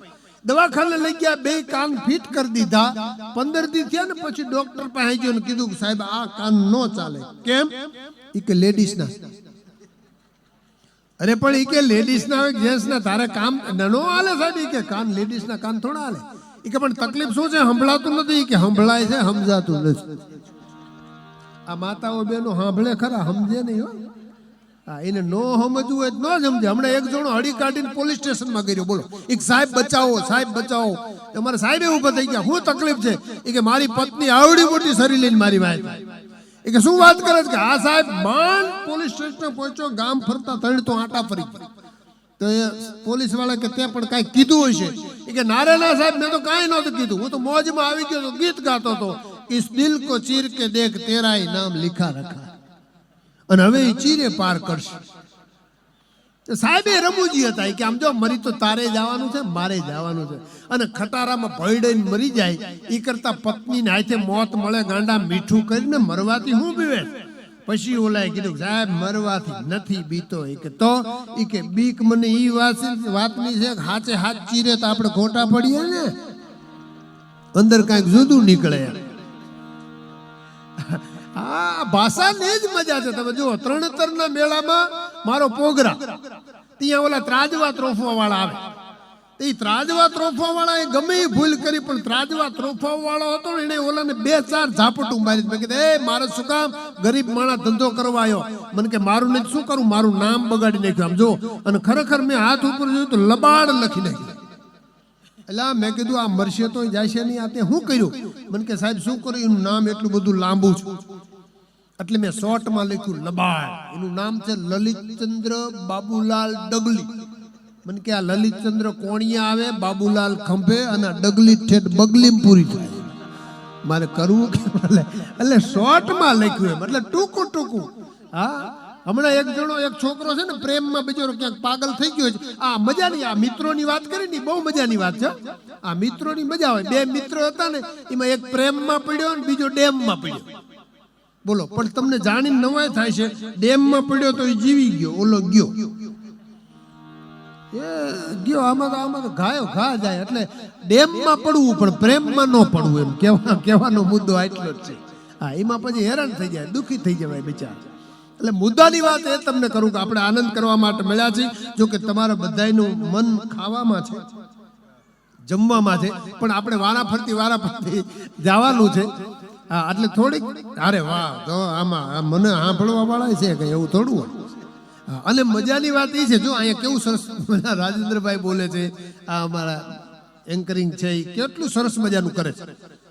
દવાખાને લઈ ગયા, 2 કાન ફિટ કરી દીધા. 15 દી થયા ને પછી ડોક્ટર પાસે ગયો ને કીધું સાહેબ આ કાન નો ચાલે. કેમ? ઈ કે લેડીઝ ના. અરે પણ ઈ કે લેડીઝ ના હોય જેન્ટ્સ ના, તારે કામ નો હાલે સાહેબ. ઈ કે કાન લેડીઝ ના કાન થોડા હાલે. ઈ કે પણ તકલીફ શું છે? સંભળાતું નથી. ઈ કે સંભળાય છે, સમજાતું નથી. આ માતાઓ બેનો સાંભળે ખરા, સમજે નહીં હો. એને નો સમજવું હોય ન સમજે. હમણાં એક જણો હળી કાઢીને પોલીસ સ્ટેશનમાં ગયો. બોલો એક સાહેબ બચાવો, સાહેબ બચાવો. અમારે સાહેબે ઉભા થઈ ગયા. શું તકલીફ છે? એ કે મારી પત્ની આવડી મોટી સરી લઈને મારી વાય. એ કે શું વાત કરે છે? કે આ સાહેબ માંડ પોલીસ સ્ટેશન પહોંચ્યો, ગામ ફરતા 3 તો આટા ફરી. તો એ પોલીસ વાળા કે તે પણ કાંઈ કીધું હશે? એ કે નારે ના સાહેબ મેં તો કાંઈ નહોતું કીધું. હું તો મોજમાં આવી ગયો તો ગીત ગાતો હતો. ઇસ દિલ કો ચીર કે દેખ તેરા નામ લિખા રખા. અને હવે એ ચીરે પાર કરશે. સાહેબે રમૂજી હતા. કે આમ જો મરી તો તારે જવાનું છે, મારે જવાનું છે. અને ખટારામાં ભયડઈને મરી જાય એ કરતા પત્નીને હાથે મોત મળે ગાંડા મીઠું કરીને મરવાથી હું બીવે. પછી ઓલાએ કીધું સાહેબ મરવાથી નથી બીતો. એ કે તો એ કે બીક મને ઈ વાતની છે કે હાચે હાથ ચીરે તો આપણે ખોટા પડીએ ને, અંદર કાંઈક જુદું નીકળે. આ ભાષાની જ મજા છે. તમે જુઓ ત્રણેતરના મેળામાં મારો પ્રોગ્રામ, ત્યાં ઓલા ત્રાજવા ત્રોફવા વાળા આવે. એ ત્રાજવા ત્રોફવા વાળા એ ગમે એ ભૂલ કરી, પણ ત્રાજવા ત્રોફવા વાળો હતો ને એને ઓલાને 2-4 ઝાપટું મારી. મેં કીધું એ મારે શું કામ ગરીબ માણસ ધંધો કરવા આવ્યો? મને કે મારું નહીં શું કરું, મારું નામ બગાડી નાખ્યું. આમ જો અને ખરેખર મેં હાથ ઉપર જોયું તો લબાડ લખી નાખ્યું. એટલે મેં કીધું આ મરશે તો જાય છે નહીં. આ તે શું કર્યું? મને કે સાહેબ શું કર્યું? એનું નામ એટલું બધું લાંબુ છે એટલે મેં શોર્ટમાં લખ્યું લબાડ. એનું નામ છે લલિતચંદ્ર બાબુલાલ ડગલી. મને કે આ લલિતચંદ્ર કોણિયા આવે, બાબુલાલ ખંભે, અને ડગલી ઠેઠ બગલીમ પૂરી થાય. મારે કરવું કે એટલે શોર્ટમાં લખ્યું એમ, એટલે ટૂંકું ટૂંકું. હા હમણાં એક જણો એક છોકરો છે ને પ્રેમમાં બિચારો ક્યાંક પાગલ થઈ ગયો છે. આ મજાની આ મિત્રોની વાત કરી ને બહુ મજાની વાત છે. આ મિત્રોની મજા હોય. 2 મિત્રો હતા ને એમાં એક પ્રેમમાં પડ્યો ને બીજો ડેમમાં પડ્યો. બોલો પણ તમને જાણીને નવાઈ થાય છે. ડેમમાં પડ્યો તો એ જીવી ગયો, ઓલો ગયો એ ગયો. આમાં તો ઘાયો ઘા જાય. એટલે ડેમમાં પડવું પણ પ્રેમમાં ન પડવું, એમ કહેવાનો મુદ્દો આટલો જ છે. હા એમાં પછી હેરાન થઈ જાય, દુઃખી થઈ જવાય બિચારા. એટલે મુદ્દાની વાત એ તમને કરું કે આપણે આનંદ કરવા માટે મળ્યા છીએ. જો કે તમારા બધાયનું મન ખાવામાં છે, જમવામાં છે, પણ આપણે વારાફરતી જવાનું છે. હા, એટલે થોડીક અરે વાહ, તો આમાં મને સાંભળવા વાળા છે કે એવું થોડું હોય. અને મજાની વાત એ છે, જો અહીંયા કેવું સરસ રાજેન્દ્રભાઈ બોલે છે, આ અમારા એન્કરિંગ છે, એ કેટલું સરસ મજાનું કરે છે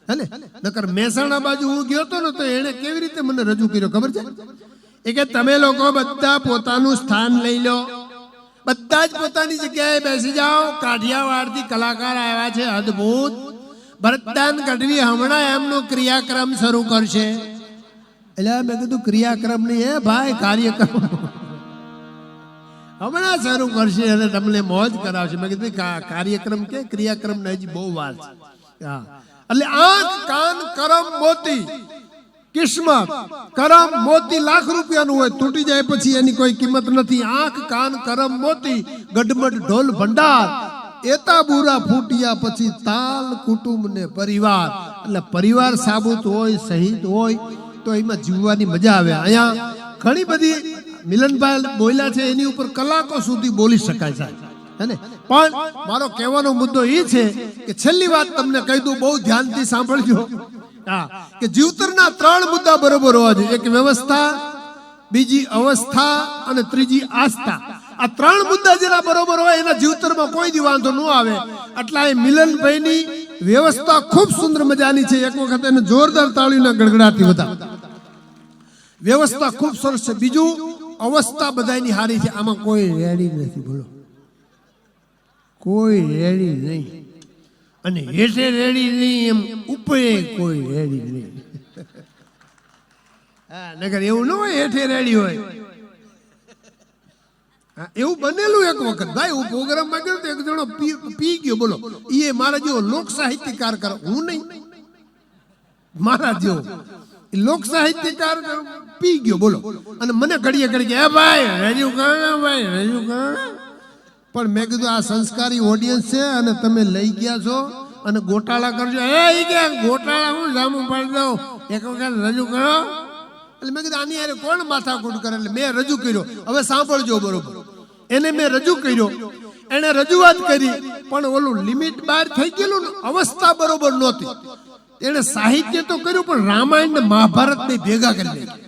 હે ને. નકર મહેસાણા બાજુ હું ગયો હતો ને, તો એને કેવી રીતે મને રજૂ કર્યો ખબર છે? એ કે તમે લોકો બધા પોતાનું સ્થાન લઈ લો, બધા જ પોતાની જગ્યાએ બેસી જાઓ. કાઠિયાવાડથી કલાકાર આવ્યા છે અદ્ભુત, ભરતદાન ગઢવી હમણાં એમનો ક્રિયાક્રમ શરૂ કરશે. એટલે મેં કીધું ક્રિયાક્રમ નહીં, એ ભાઈ કાર્યક્રમ હમણાં શરૂ કરશે અને તમને મોજ કરાવશે. મેં કીધું કાર્યક્રમ કે ક્રિયાક્રમ ને હજી બહુ વાર છે. હા, એટલે આંખ કાન કરમ મોતી, કિસ્મત કરમ મોતી લાખ રૂપિયાનું હોય, તૂટી જાય પછી એની કોઈ કિંમત નથી. આંખ કાન કરમ મોતી, ગડમડ ઢોલ ભંડાર, એતા બુરા ફૂટ્યા પછી તાલ કુટુંબ ને પરિવાર. એટલે પરિવાર સાબુત હોય, શહીદ હોય તો એમાં જીવવાની મજા આવે. અહીંયા ઘણી બધી મિલનભાઈ બોલ્યા છે, એની ઉપર કલાકો સુધી બોલી શકાય છે હે ને. પણ મારો કહેવાનો મુદ્દો એ છે કે છેલ્લી વાત તમને કહી દઉં, બહુ ધ્યાનથી સાંભળજો. હા, કે જીવતરના 3 મુદ્દા બરોબર હોવા જોઈએ. એક વ્યવસ્થા, બીજી અવસ્થા અને ત્રીજી આસ્થા. આ 3 મુદ્દા જેના બરોબર હોય એના જીવતરમાં કોઈ દી વાંધો ન આવે. એટલા એ મિલનભાઈની વ્યવસ્થા ખૂબ સુંદર મજાની છે. એક વખત એને જોરદાર તાળીના ગડગડાટી વધારે. વ્યવસ્થા ખૂબ સરસ છે. બીજું, અવસ્થા બધાની હારી છે. આમાં કોઈ રેડી નથી, બોલો, કોઈ રેડી નહીં. અને હેઠે રેડી નહીં, એમ ઉપરે કોઈ રેડી નહીં. હા, નગર એવું ન હોય હેઠે રેડી હોય. એવું બનેલું એક વખત ભાઈ, હું પ્રોગ્રામમાં ગયો તો એક જણો પી ગયો, બોલો, એ મારા જેવો લોક સાહિત્યકાર કરે, હું નહીં, મારા જેવો લોક સાહિત્યકાર પી ગયો, બોલો. અને મને ઘડીએ ઘડી કે ભાઈ રજૂ કરો, ભાઈ રજૂ કરો. પણ મેં કીધું આ સંસ્કારી ઓડિયન્સ છે અને તમે લઈ ગયા છો અને ગોટાળા કરજો. એ કે ગોટાળા હું જામું પાડી દઉં, એક વખત રજૂ કરો. એટલે મેં કીધું આની યારે કોણ માથાકૂટ કરે? એટલે મેં રજૂ કર્યો. હવે સાંભળજો બરોબર, એને મેં રજૂ કર્યો, એને રજૂઆત કરી, પણ ઓલું લિમિટ બહાર થઈ ગયેલું ને, અવસ્થા બરોબર નહોતી. એને સાહિત્ય તો કર્યું, પણ રામાયણ ને મહાભારત ને ભેગા કરી નાખ્યા.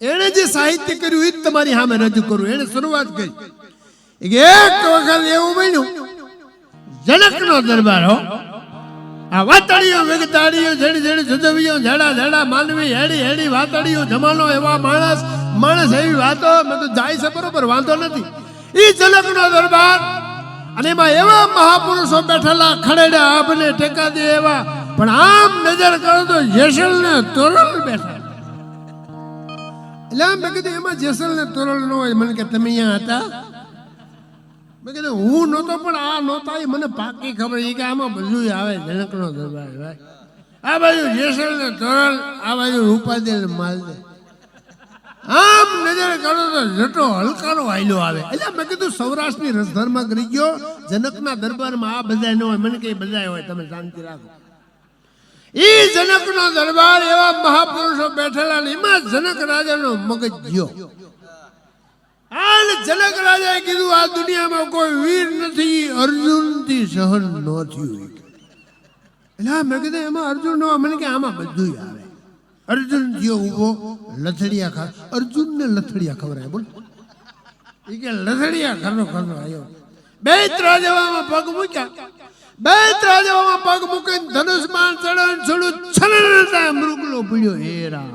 એને જે સાહિત્ય કર્યું એ જ તમારી સામે રજૂ કરું. એને શરૂઆત કરી. એક વખત એવું બન્યું, જનકનો દરબાર હો, આ વાતડીઓ વેગતાડીઓ જડી જડી જુદવીઓ ઝડા ઝડા માનવી હેડી હેડી વાતડીઓ જમાનો એવા માણસ એવી વાતો. મેં તો જાય છે બરોબર, વાંધો નથી. ઈ જનકનો દરબાર, અને એમાં એવા મહાપુરુષો બેઠેલા, ખડેડા આપને ટેકા દે એવા. પણ આમ નજર કરો તો જેસલ ને તોરલ બેઠા. એટલે મેં કીધું એમાં જેસલ ને તોરલ ન હોય. મને કે તમે અહીંયા હતા? મેં કીધું હું નહોતો, પણ આ નહોતા એ મને પાકી ખબર. એ કે આમાં બધું આવે, જનકનો દરબાર ભાઈ. આ બાજુ જેસલ ને તોરલ, આ બાજુ રૂપાદેલ ને માલદેવ. આમ નજર કરો તો જટો હલકારો હાલ્યો આવે. એટલે મેં કીધું સૌરાષ્ટ્રની રસધરમાં કરી ગયો. જનકના દરબારમાં આ બધા ન હોય. મને કઈ બધા હોય, તમે શાંતિ રાખો. ઈ જનકનો દરબાર, એવા મહાપુરુષો બેઠેલા, એમાં જનક રાજાનો મગજ ગયો. જનક રાજાએ કીધું આ દુનિયામાં કોઈ વીર નથી, અર્જુનથી સહન ન થયું. એટલે મેં કીધું એમાં અર્જુન નો? મને કે આમાં બધું આવે. અર્જુન જ્યો ઉભો, લથડિયા ખા. અર્જુન ને લથડિયા ખવડાય, બોલ. એ કે લથડિયા ખરો ખરો આવ્યો. બે ત્રાજવામાં પગ મૂક્યા, બે ત્રાજવામાં પગ મૂકીને ધનુષ બાણ ચડન છોડું છલનતા મૃગલો પીડ્યો. હે રામ.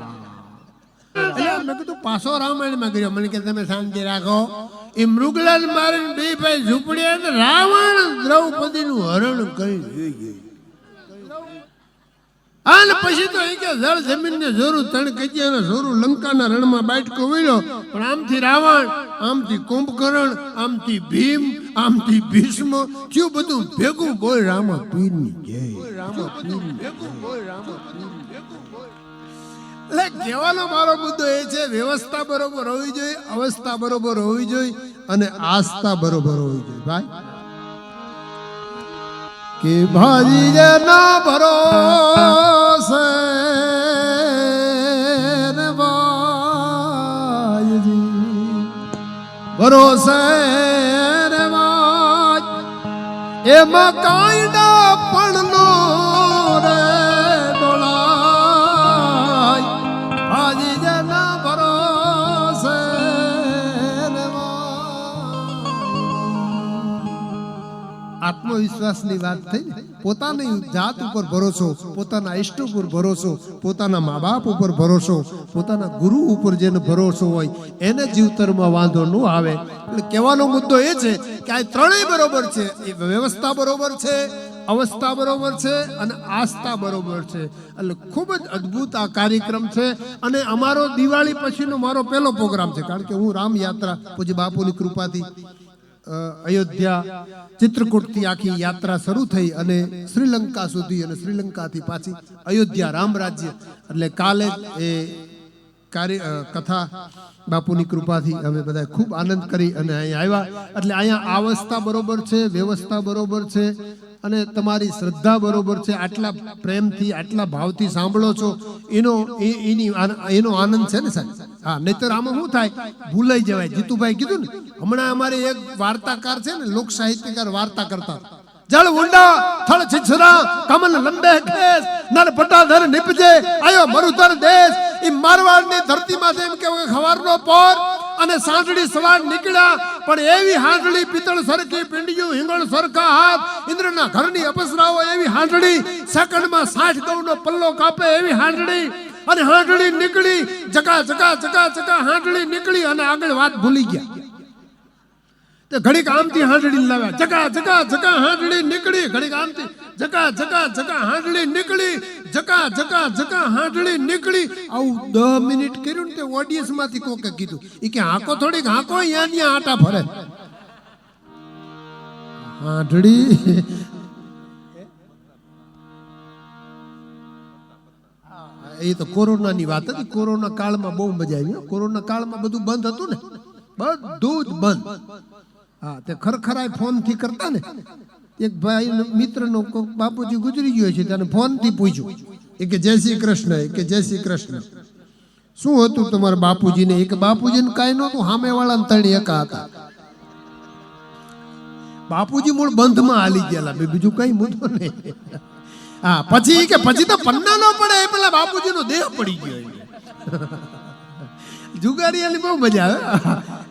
એટલે મેં કીધું પાછો રામાયણમાં કર્યો. મને કે તમે શાંતિ રાખો. એ મૃગલાલ મારીને બે ભાઈ ઝૂંપડ્યા, રાવણ દ્રૌપદીનું હરણ કરી. અને પછી તો એ કે જળ જમીન ને જોરું તણ કજિયા જોરું લંકાના રણમાં બાટકો વળ્યો. પણ આમથી રાવણ, આમથી કુંભકર્ણ, આમથી ભીમ, આમથી ભીષ્મ, થયું બધું ભેગું. બોલ રામા પીરની જય. એટલે કહેવાનો મારો મુદ્દો એ છે, વ્યવસ્થા બરોબર હોવી જોઈએ, અવસ્થા બરોબર હોવી જોઈએ અને આસ્થા બરોબર હોવી જોઈએ. ભાઈ કે ભાજી જેના ભરોસે ને ભાઈ ભરોસે રેવાય એમાં કાયદા પણ નો રે ડોલાય હાજી જના ભરોસે આત્મવિશ્વાસની વાત થઈ ને, પોતાની જાત ઉપર ભરોસો, પોતાના ઇષ્ટ ઉપર ભરોસો, પોતાના મા બાપ ઉપર ભરોસો, પોતાના ગુરુ ઉપર જેનો ભરોસો હોય એને જીવતરમાં વાંધો ન આવે. એટલે કહેવાનો મુદ્દો એ છે કે આ ત્રણેય બરોબર છે. એ વ્યવસ્થા બરોબર છે, અવસ્થા બરોબર છે અને આસ્થા બરોબર છે. એટલે ખૂબ જ અદ્ભુત આ કાર્યક્રમ છે. અને અમારો દિવાળી પછીનો મારો પહેલો પ્રોગ્રામ છે, કારણ કે હું રામ યાત્રા પૂજ્ય બાપુની કૃપાથી અયોધ્યા ચિત્રકૂટથી આખી યાત્રા શરૂ થઈ અને શ્રીલંકા સુધી અને શ્રીલંકાથી પાછી અયોધ્યા રામ રાજ્ય. એટલે કાલે એ કથા બાપુની કૃપાથી અમે બધા ખૂબ આનંદ કરી અને અહીંયા આવ્યા. એટલે અહીંયા અવસ્થા બરોબર છે, વ્યવસ્થા બરોબર છે અને તમારી શ્રદ્ધા બરોબર છે. આટલા પ્રેમથી આટલા ભાવથી સાંભળો છો એનો આનંદ છે ને સાહેબ. હા, નહીતર આમાં શું થાય, ભૂલાઈ જવાય. જીતુભાઈ કીધું ને, હમણાં અમારે એક વાર્તાકાર છે ને, લોક સાહિત્યકાર વાર્તા કરતા, જળ ઊંડા થળ છીછરા કમલ લંબે કેસ નર પટાધર નિપજે આયો મરુધર દેશ. એ મારવાડની ધરતીમાં એમ કે ખવારનો પોર અને સાંજડી સવાર નીકળ્યા, પણ એવી હાંડળી પિત્તળ સરખી પિંડિયું હિંગળ સરખા હાથ ઇન્દ્રના ઘરની અપસરાઓ એવી હાંડળી સેકન્ડમાં 60 ગૌનો પલ્લો કાપે એવી હાંડળી. અને હાંડળી નીકળી, જકા જકા જકા જકા હાંડળી નીકળી અને આગળ વાત ભૂલી ગયા. તે ઘડીક આમથી હાંડળી લાવ્યા, જકા જકા જકા હાંડળી નીકળી, ઘડીક આમથી જકા જકા જકા હાંડળી નીકળી, જકા જકા જકા હાંડળી નીકળી. આવું 10 મિનિટ કર્યું ને તે ઓડિયન્સ માંથી કોકે કીધું, એ કે હાંકો થોડીક હાંકો, અહીંયા આટા ફરે હાંડળી. એ તો કોરોનાની વાત હતી. કોરોના કાળમાં બહુ મજા આવી. કોરોના કાળમાં બધું બંધ હતું ને, બધું જ બંધ. હા, તે ખરખરાય ફોન થી કરતા ને. એક ભાઈ મિત્ર નો બાપુજી ગુજરી ગયો છે, તેને ફોન થી પૂછ્યું, એ કે જય શ્રી કૃષ્ણ, એ કે જય શ્રી કૃષ્ણ. શું હતું તમારા બાપુજીને? એ કે બાપુજીને કાંઈ નહોતું, સામે વાળા તણી એકા હતા. બાપુજી મૂળ બંધમાં હાલી ગયેલા, બીજું કઈ મુદ્દો નહીં. હા, પછી કે પછી તો પન્ના નો પડે, એ પેલા બાપુજી નો દેહ પડી ગયો. જુગારીયાની બહુ મજા આવે.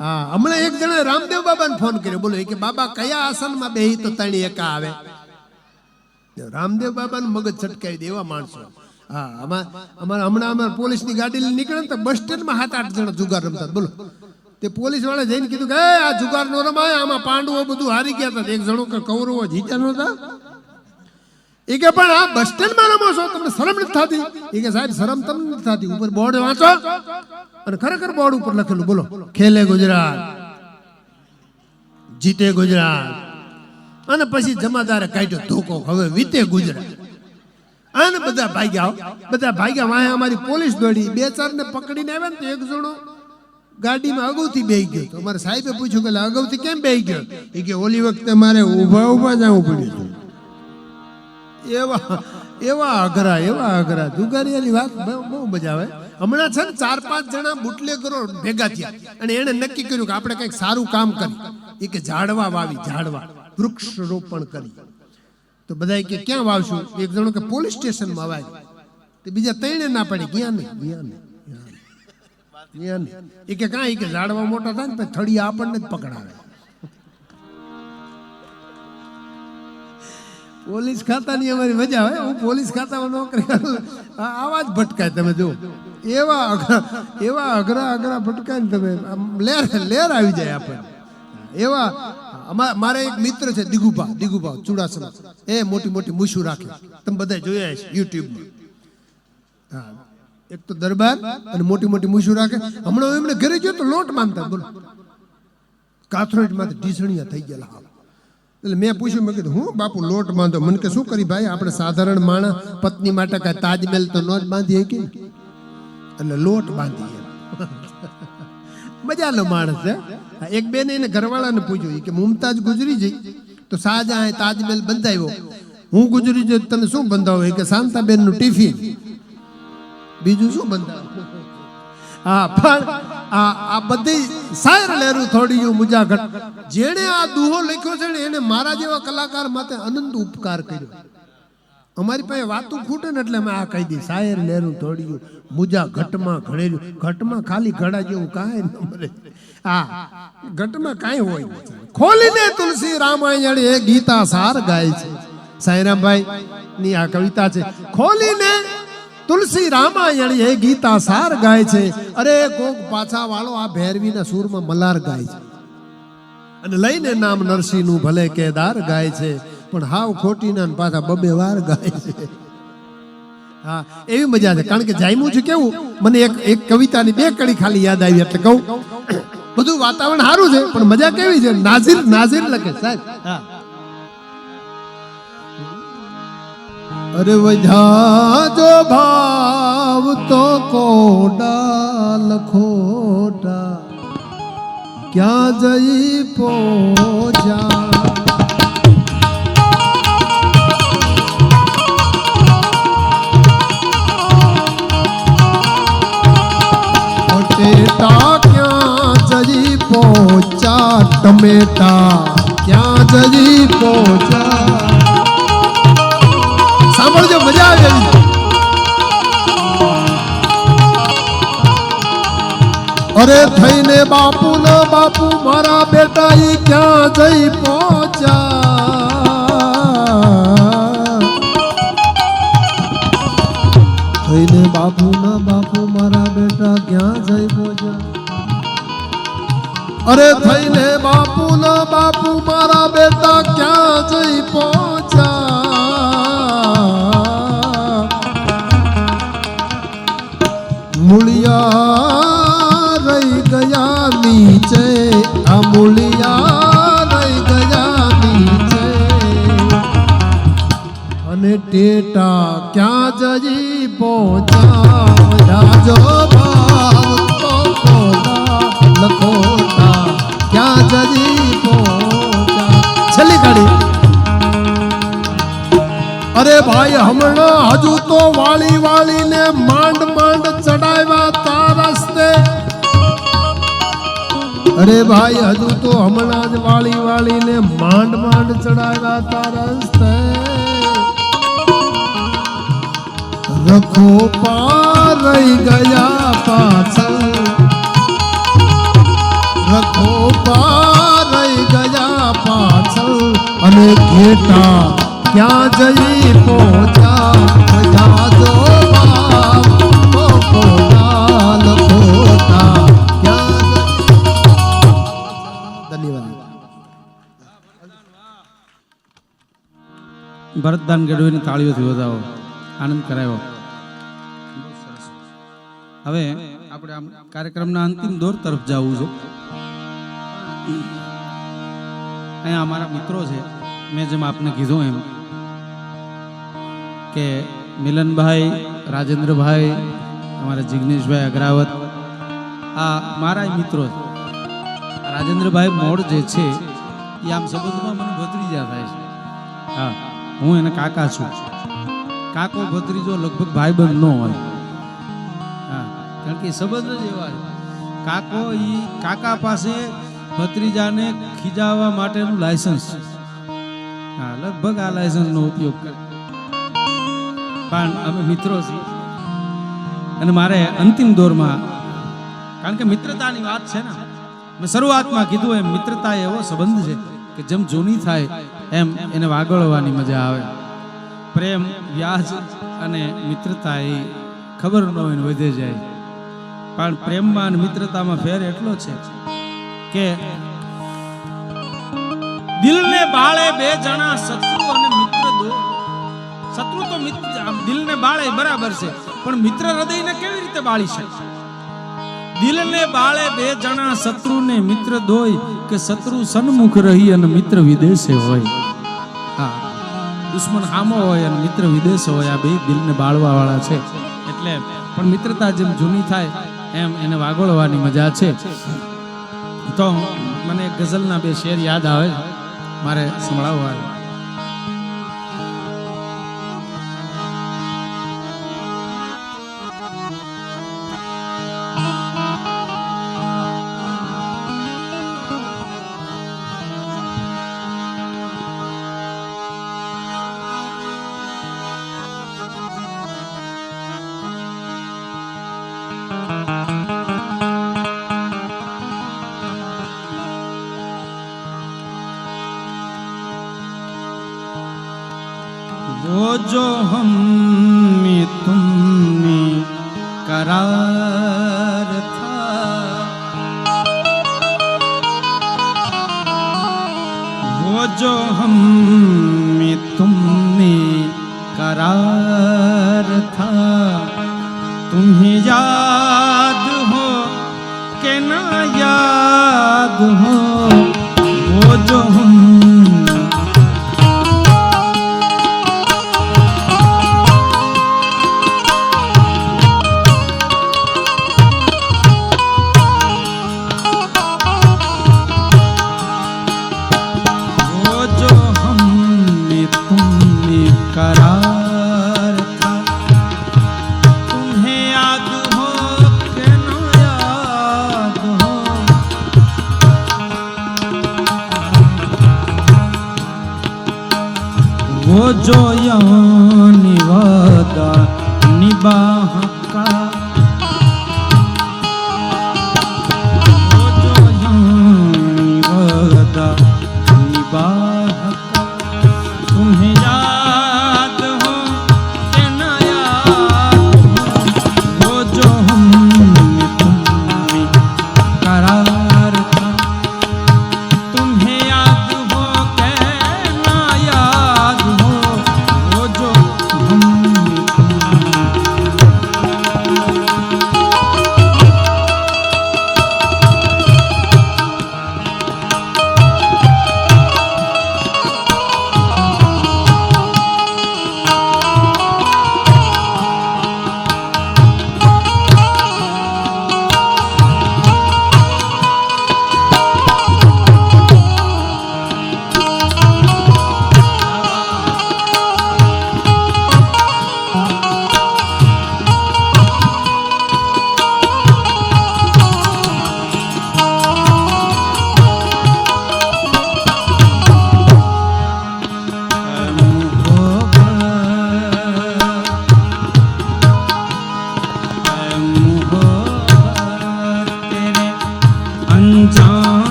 હા, હમણાં એક જણા રામદેવ બાબાને ફોન કર્યો, બોલો કે બાબા કયા આસનમાં બેહી તો તણી એકા આવે. રામદેવ બાબાનું મગજ છટકાવી દે એવા માણસો. હા, હમણાં અમારે પોલીસની ગાડી લઈને નીકળે ને તો બસ સ્ટેન્ડમાં 7-8 જણા જુગાર રમતા. બોલો, તે પોલીસ વાળા જઈને કીધું કે આ જુગાર નો રમાય, આમાં પાંડવો બધું હારી ગયા હતા. એક જણો કૌરવો જીત્યા નહોતા. એ કે પણ આ બસ સ્ટેન્ડમાં રમો છો, તમને શરમ નથી થતી? એ કે સાહેબ શરમ તમને નથી થતી? ઉપર બોર્ડ વાંચો, અને ખરેખર બોર્ડ ઉપર લખેલું, બોલો, ખેલે ગુજરાત, જીતે ગુજરાત. અને પછી જમાદારે કાઢ્યો ધોકો, હવે વીતે ગુજરાત. અને બધા ભાગ્યા, બધા ભાગ્યા. વાહે અમારી પોલીસ દોડી, 2-4 ને પકડીને આવ્યા ને તો એક જણો ગાડીમાં અગાઉથી બેહી ગયો. તો અમારે સાહેબે પૂછ્યું કે અગાઉથી કેમ બેહી ગયો? એ કે ઓલી વખતે મારે ઊભા જવું પડ્યું. એવા અઘરા જુગારીયાની વાત બહુ મજા આવે. હમણાં છે ને 4-5 જણા બુટલેગરો ભેગા થયા અને એને નક્કી કર્યું કે આપણે કંઈક સારું કામ કરી. એ કે ઝાડવા વાવી, ઝાડવા વૃક્ષ રોપણ કરી. તો બધા કે ક્યાં વાવશું? એક જણો કે પોલીસ સ્ટેશનમાં વાવી. તો બીજા 3 ના પડી ગયા નહીં. એ કે કાંઈ કે ઝાડવા મોટા થાય ને પછી થળિયા આપણને જ પકડાવે. પોલીસ ખાતાની અમારી મજા આવે. હું પોલીસ ખાતામાં નોકરી કરું, આવા જ ભટકાય. તમે જો એવા અઘરા ભટકાય ને, તમે લેર આવી જાય આપણને. એવા મારે એક મિત્ર છે દિગુભા ચુડાસમા. એ મોટી મોટી મૂછું રાખે, તમે બધા જોયા છે યુટ્યુબમાં. હા, એક તો દરબાર અને મોટી મોટી મૂછું રાખે. હમણાં એમને ઘરે ગયો તો લોટ માનતા, બોલો, કાથરોટમાંથી ઢીસણિયા થઈ ગયેલા. એટલે મેં પૂછ્યું, મેં કીધું હું બાપુ લોટ બાંધો? મને કે શું કરી ભાઈ, આપણે સાધારણ માણસ પત્ની માટે કાંઈ તાજમહેલ તો ન જ બાંધીએ કે, એટલે લોટ બાંધીએ. મજાનો માણસ છે. એક બેન એને ઘરવાળાને પૂછ્યું કે મુમતાજ ગુજરી જઈ તો શાહજહાં તાજમહેલ બંધાવ્યો, હું ગુજરી જઈ તમે શું બંધાવો? કે શાંતાબેન નું ટિફિન, બીજું શું બંધાવો? હા પણ આ બધી શાયર લેરું થોડી મુજા ઘટ જેણે આ દુહો લખ્યો છે ને એને મારા જેવા કલાકાર માટે અનંત ઉપકાર કર્યો. અમારી પાસે વાતું ખૂટે ને એટલે અમે આ કહી દી શાયર લેરું થોડી મુજા ઘટમાં ઘડેલું. ઘટમાં ખાલી ઘડા જેવું કાંઈ ન મળે. હા ઘટમાં કાંઈ હોય ખોલીને તુલસી રામાયણ એ ગીતા સાર ગાય છે. સાંઈરામભાઈ ની આ કવિતા છે. ખોલીને તુલસી રામાયણ એ ગીતા સાર ગાય છે. અરે કોક પાછા વાળો આ ભૈરવીના સૂરમાં મલાર ગાય છે અને લઈને નામ નરસિંહ નું ભલે કેદાર ગાય છે પણ હાવ ખોટી ના પાછા બબે વાર ગાય છે. હા એવી મજા છે કારણ કે જામ્યું છે કેવું મને એક કવિતાની 2 કડી ખાલી યાદ આવી એટલે કહું. બધું વાતાવરણ સારું છે પણ મજા કેવી છે. નાઝીર લખે સાહેબ. હા અરે વજા જો ભાવ તો કોડા લખોટા ક્યાં જઈ પોજા ટમેટા ક્યાં જઈ પોચા ટમેટા ક્યાં જઈ પોચા. સાંભળજો મજા આવે. અરે થઈને બાપુ ન બાપુ મારા બેટા ઈ ક્યાં જઈ પહોંચ્યા. થઈને બાપુ ન બાપુ મારા બેટા ક્યાં જઈ પહોંચ્યા. અરે થઈને બાપુ ન બાપુ મારા બેટા ક્યાં જઈ પહોંચ્યા. મૂળિયા રહી ગયા નીચે આ મૂળિયા રહી ગયા નીચે અને ટેટા ક્યાં જઈ પહોંચ્યા. જાજો ભાવ તો કોડા લખોટા ક્યાં જઈ પહોંચ્યા. છેલ્લી ગાડી. અરે ભાઈ હમણાં હજુ તો વાળી વાળીને માંડ માંડ ચડાવ્યા તાર રસ્તે. અરે ભાઈ હજુ તો હમણાં જ વાળી વાળીને માંડ માંડ ચડાવ્યા તાર રસ્તે. રખો પાર રહી ગયા પાછળ. રખો પાર રહી ગયા પાછળ અને ઘેટા ક્યાં જઈ પહોંચ્યા. જાજો ભાવ તો કોડા લખોટા ક્યાં જઈ. ધન્યવાદ. ભરતદાન ગઢવીની તાળીઓથી વધાવો આનંદ કરાયો. હવે આપણે આમ કાર્યક્રમના અંતિમ દોર તરફ જવું છે. અહીંયા અમારા મિત્રો છે. મેં જેમ આપને કીધું એમ કે મિલનભાઈ, રાજેન્દ્રભાઈ, અમારા જિગ્નેશભાઈ અગ્રાવત આ મારા મિત્રો છે. રાજેન્દ્રભાઈ મોડ જે છે એ આમ સંબંધમાં મને ભત્રીજા થાય છે. હા હું એને કાકા છું. કાકો ભત્રીજો લગભગ ભાઈબંધ ન હોય. હા કારણ કે સંબંધ જ એવા છે. કાકો એ કાકા પાસે ભત્રીજાને ખીજાવવા માટેનું લાયસન્સ છે. હા લગભગ આ લાયસન્સનો ઉપયોગ કરે. પણ અમે મિત્રો છીએ અને મારે અંતિમ દોરમાં કારણ કે મિત્રતાની વાત છે ને મેં શરૂઆતમાં કીધું એમ મિત્રતા એવો સંબંધ છે કે જેમ જૂની થાય એમ એને વાગળવાની મજા આવે. પ્રેમ, વ્યાજ અને મિત્રતા એ ખબર ન હોય ને વધે જાય. પણ પ્રેમમાં અને મિત્રતામાં ફેર એટલો છે કે દિલને બાળે 2 જણા શત્રુ અને મિત્ર દો. શત્રુ તો દિલને બાળે બરાબર છે પણ મિત્ર હૃદયને કેવી રીતે બાળી શકે. દિલને બાળે 2 જણા શત્રુને મિત્ર દોય કે શત્રુ સન્મુખ રહી અને મિત્ર વિદેશે હોય. હા દુશ્મન હામો હોય અને મિત્ર વિદેશ હોય. આ બે દિલને બાળવા વાળા છે. એટલે પણ મિત્રતા જેમ જૂની થાય એમ એને વાગોળવાની મજા છે. તો મને ગઝલના 2 શેર યાદ આવે મારે સંભળાવવા. करार था, वो जो हम में तुम में करार था, तुम्हें याद हो के ना याद हो, वो जो हम करार था, तुम्हें याद हो के ना याद हो, वो जो यानी वादा निभाह का, वो जो यानी वादा निभाह का, तुम्हें याद हो के ना याद हो, वो जो हम में तुम में करार था, तुम्हें याद हो के ना याद हो, वो जो हम में तुम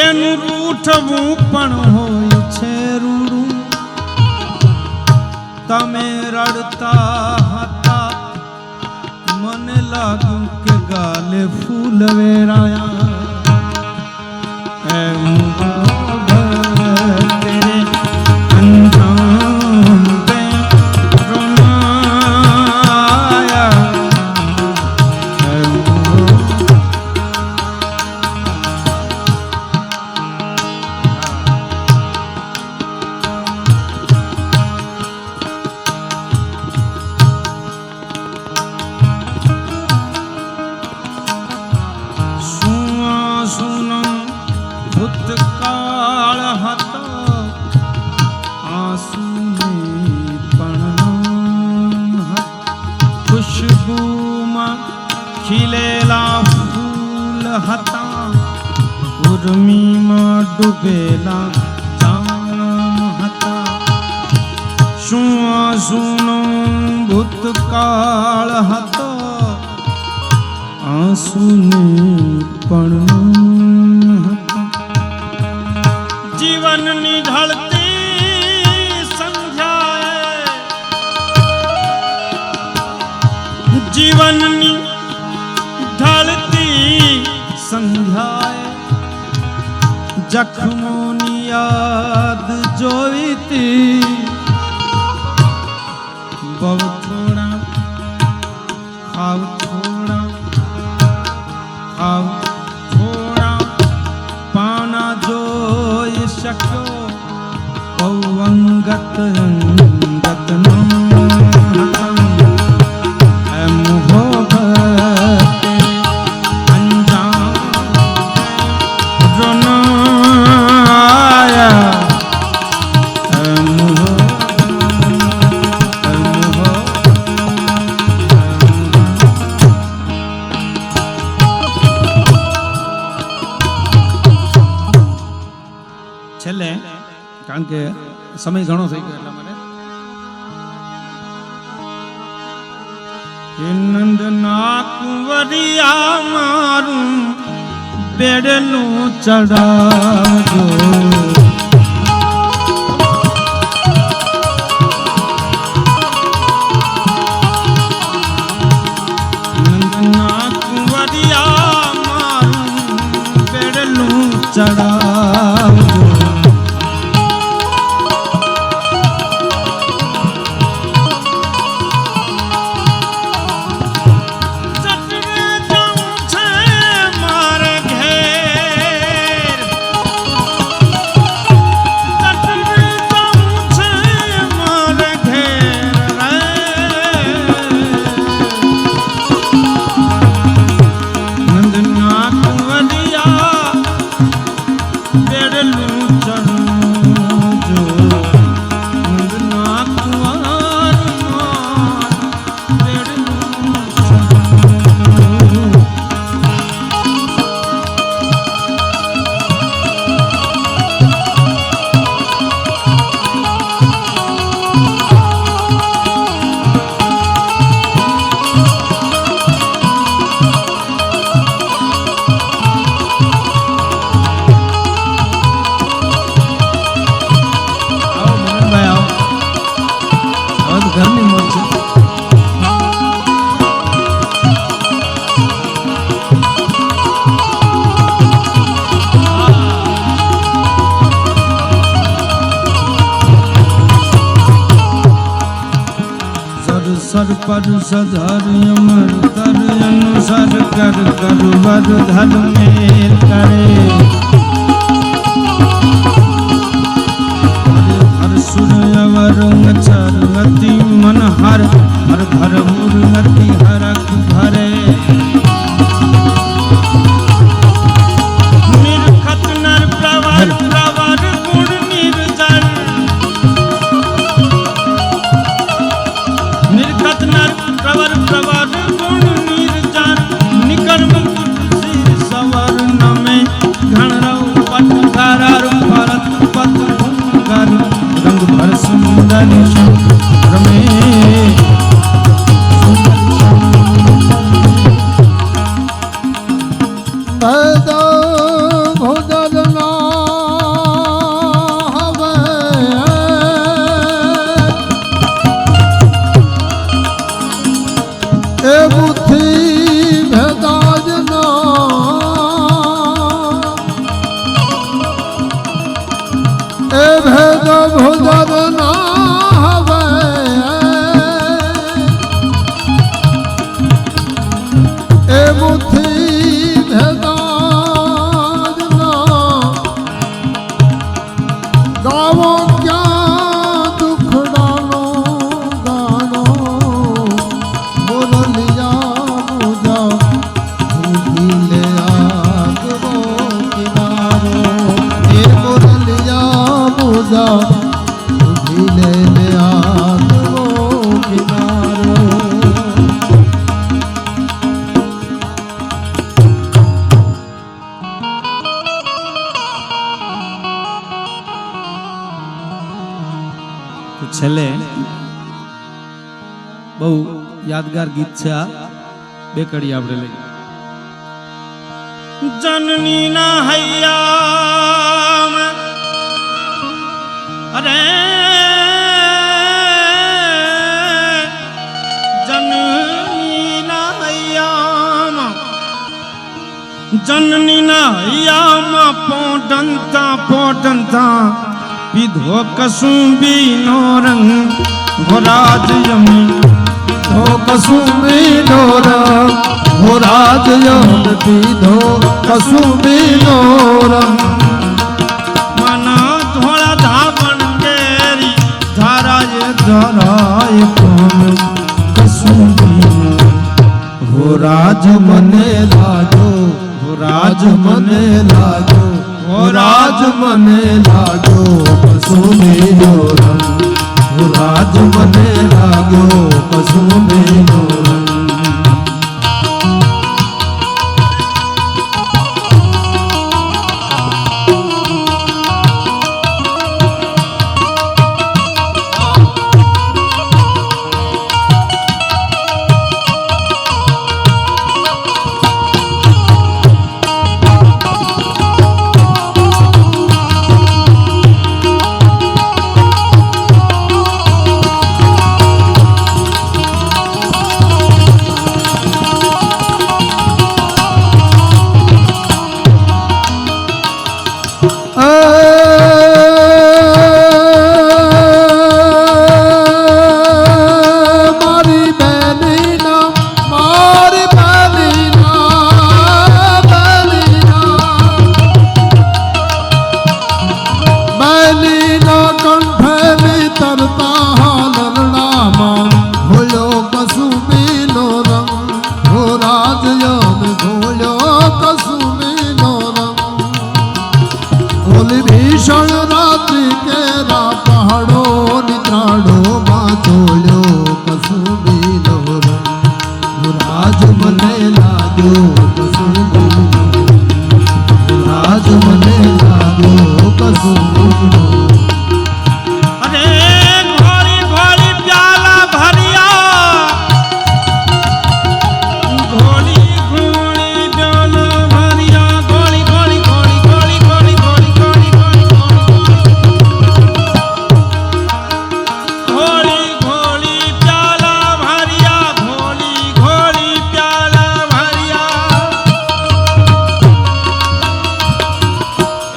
એનું રૂઠવું પણ હોય છે રૂડું. તમે રડતા હતા મને લાગ્યું કે ગાલે ફૂલ વેરાયા. એમ તેરે અંજામ पे रोनाया. ભૂતકાળ હતો આંસુની પણ ખુશ્બુમાં ખીલેલા ફૂલ હતા. ઉર્મીમાં ડૂબેલા જામ હતા. શું આંસુનો ભૂતકાળ હતો આંસુની પણ જીવનની ઢળતી સંધ્યાએ જીવનની ઢળતી સંધ્યાએ જખમોની યાદ જોઈતી. બહુ થોડા ખાવ થોડા ખાવ થોડા પાના જોઈ શક્યો. બહુ અંગત અંગતનો એમ હો અંજામ રોનાયા. એમ હો છેલ્લે કારણ કે સમય ઘણો થઈ ગયો એટલા માટે નંદના કુંવરિયા મારું બેડલું ચડાવજો. નંદના કુંવરિયા મારું બેડલું ચડાવજો. सर पर सधर अमर तर अनुसार कर कर वर धर मेल करे. हर सुर अवर नचर अति मन हर हर भर मुर अति हरक भरे. निर्खत नर प्रवर प्रवर गुण निर्जर. निर्खत नर प्रवर प्रवर गुण निर्जर. निकर्म सिर सवर नमे घण रव पट करार भरत पत भूंगर. रंग भर सुंदर रमे भदो भोदर ना એ ભેદ ભોજર ના હવે એ મુઠ્ઠી ભેદાજ ના ગાવો ક્યાં દુખડાનો ગાનો મુરલિયા મુજા ભૂલી આગવો કિનારો એ મુરલિયા મુજા ભૂલી આગવો કિનારો તો છેલ્લે બહુ યાદગાર ગીત છે આ, બે કડી આપણે લઈએ. જનની ના હૈયા અરે જનની ના હૈયામાં પોટંતા પીધો કસુંબી નો રંગ ભરાજ યમી પીધો કસુંબી નો રંગ ભરાજ યમ પીધો કસુંબી નો રંગ મના ધોળા ધાબણ કેરી ધારાય ધરાય કોમ કસુંબી હો રાજ મને લાજો હો રાજ મને લાજો હો રાજ મને લાજો કસુંબીનો રંગ હો રાજ મને લાગ્યો કસુંબીનો રંગ ભીષણ રાત્રિ કેરા પહાડો નિદ્રાડો માં ચોલ્યો કસુંબીનો રંગ રાજ મને લાગ્યો કસુંબીનો રાજ મને લાગ્યો કસુંબીનો અરે ઘોડી ઘોડી પ્યાલા ભર્યા ઘોડી ઘોડી પ્યાલા ભર્યા ઘોડી ઘોડી ઘોડી ઘોડી ઘોડી ઘોડી ઘોડી ઘોડી ઘોડી પ્યાલા ભર્યા ઘોડી ઘોડી પ્યાલા ભર્યા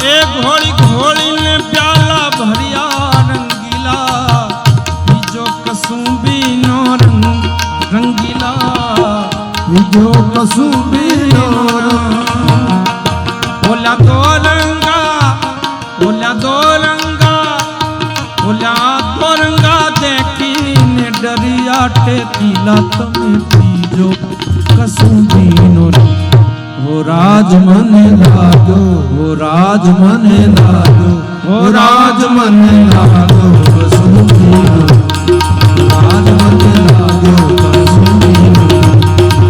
એ ઘોડી ઘોડીને પ્યાલા ભર્યા રંગીલા બીજો કસુંબીનો રંગ રંગીલા બીજો કસુંબીનો રંગ ઓલા દો રંગા દેખીને ડરિયા ટેકીલા તમે બીજો કસુંબીનો રંગ હો રાજ મને લાગ્યો હો રાજ મને લાગ્યો હો રાજ મને લાગ્યો કસુંબીનો રાજ મને લાગ્યો કસુંબીનો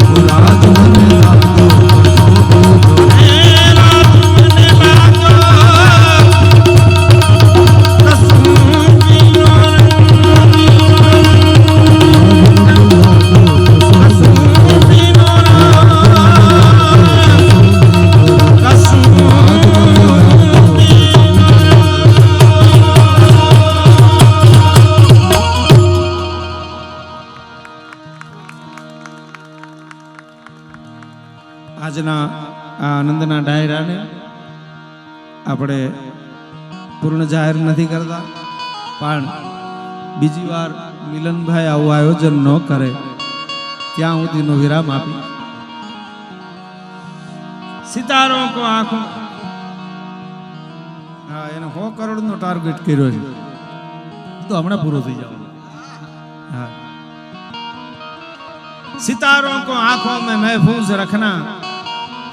હો રાજ મને લાગ્યો આજના આ આનંદના ડાયરાને આપણે પૂર્ણ જાહેર નથી કરતા, પણ બીજી વાર મિલનભાઈ આવું આયોજન ન કરે ત્યાં સુધીનો વિરામ આપી સિતારો કો આંખો, હા એને 100 કરોડનો ટાર્ગેટ કર્યો છે, તો હમણાં પૂરો થઈ જાવ. हाँ, सितारों को आंखों में महफूज रखना,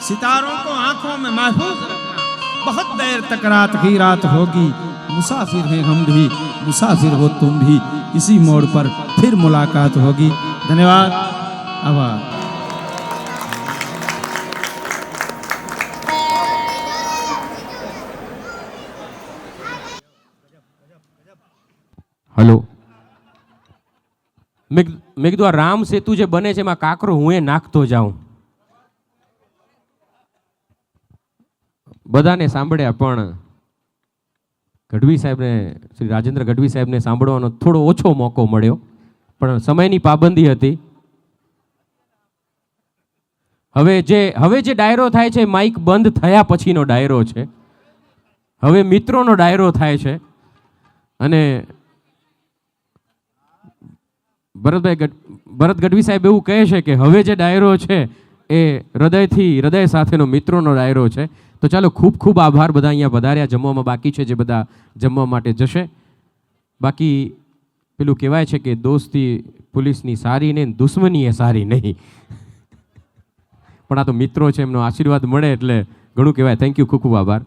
सितारों को आंखों में महफूज रखना, बहुत देर तक रात ही रात होगी, मुसाफिर हैं हम भी, मुसाफिर हो तुम भी, इसी मोड़ पर फिर मुलाकात होगी. धन्यवाद. आभार. હલો, મેં કીધું આ રામ સેતુ જે બને છે એમાં કાંકરો હું એ નાખતો જાઉં. બધાને સાંભળ્યા, પણ ગઢવી સાહેબને, શ્રી રાજેન્દ્ર ગઢવી સાહેબને સાંભળવાનો થોડો ઓછો મોકો મળ્યો, પણ સમયની પાબંદી હતી. હવે જે ડાયરો થાય છે માઇક બંધ થયા પછીનો ડાયરો છે. હવે મિત્રોનો ડાયરો થાય છે. અને ભરત ગઢવી સાહેબ એવું કહે છે કે હવે જે ડાયરો છે એ હૃદય સાથેનો મિત્રોનો ડાયરો છે. તો ચાલો, ખૂબ ખૂબ આભાર બધા અહીંયા પધાર્યા. જમવામાં બાકી છે જે બધા જમવા માટે જશે. બાકી પેલું કહેવાય છે કે દોસ્તી પોલીસની સારી ને દુશ્મની એ સારી નહીં, પણ આ તો મિત્રો છે, એમનો આશીર્વાદ મળે એટલે ઘણું કહેવાય. થેન્ક યુ, ખૂબ ખૂબ આભાર.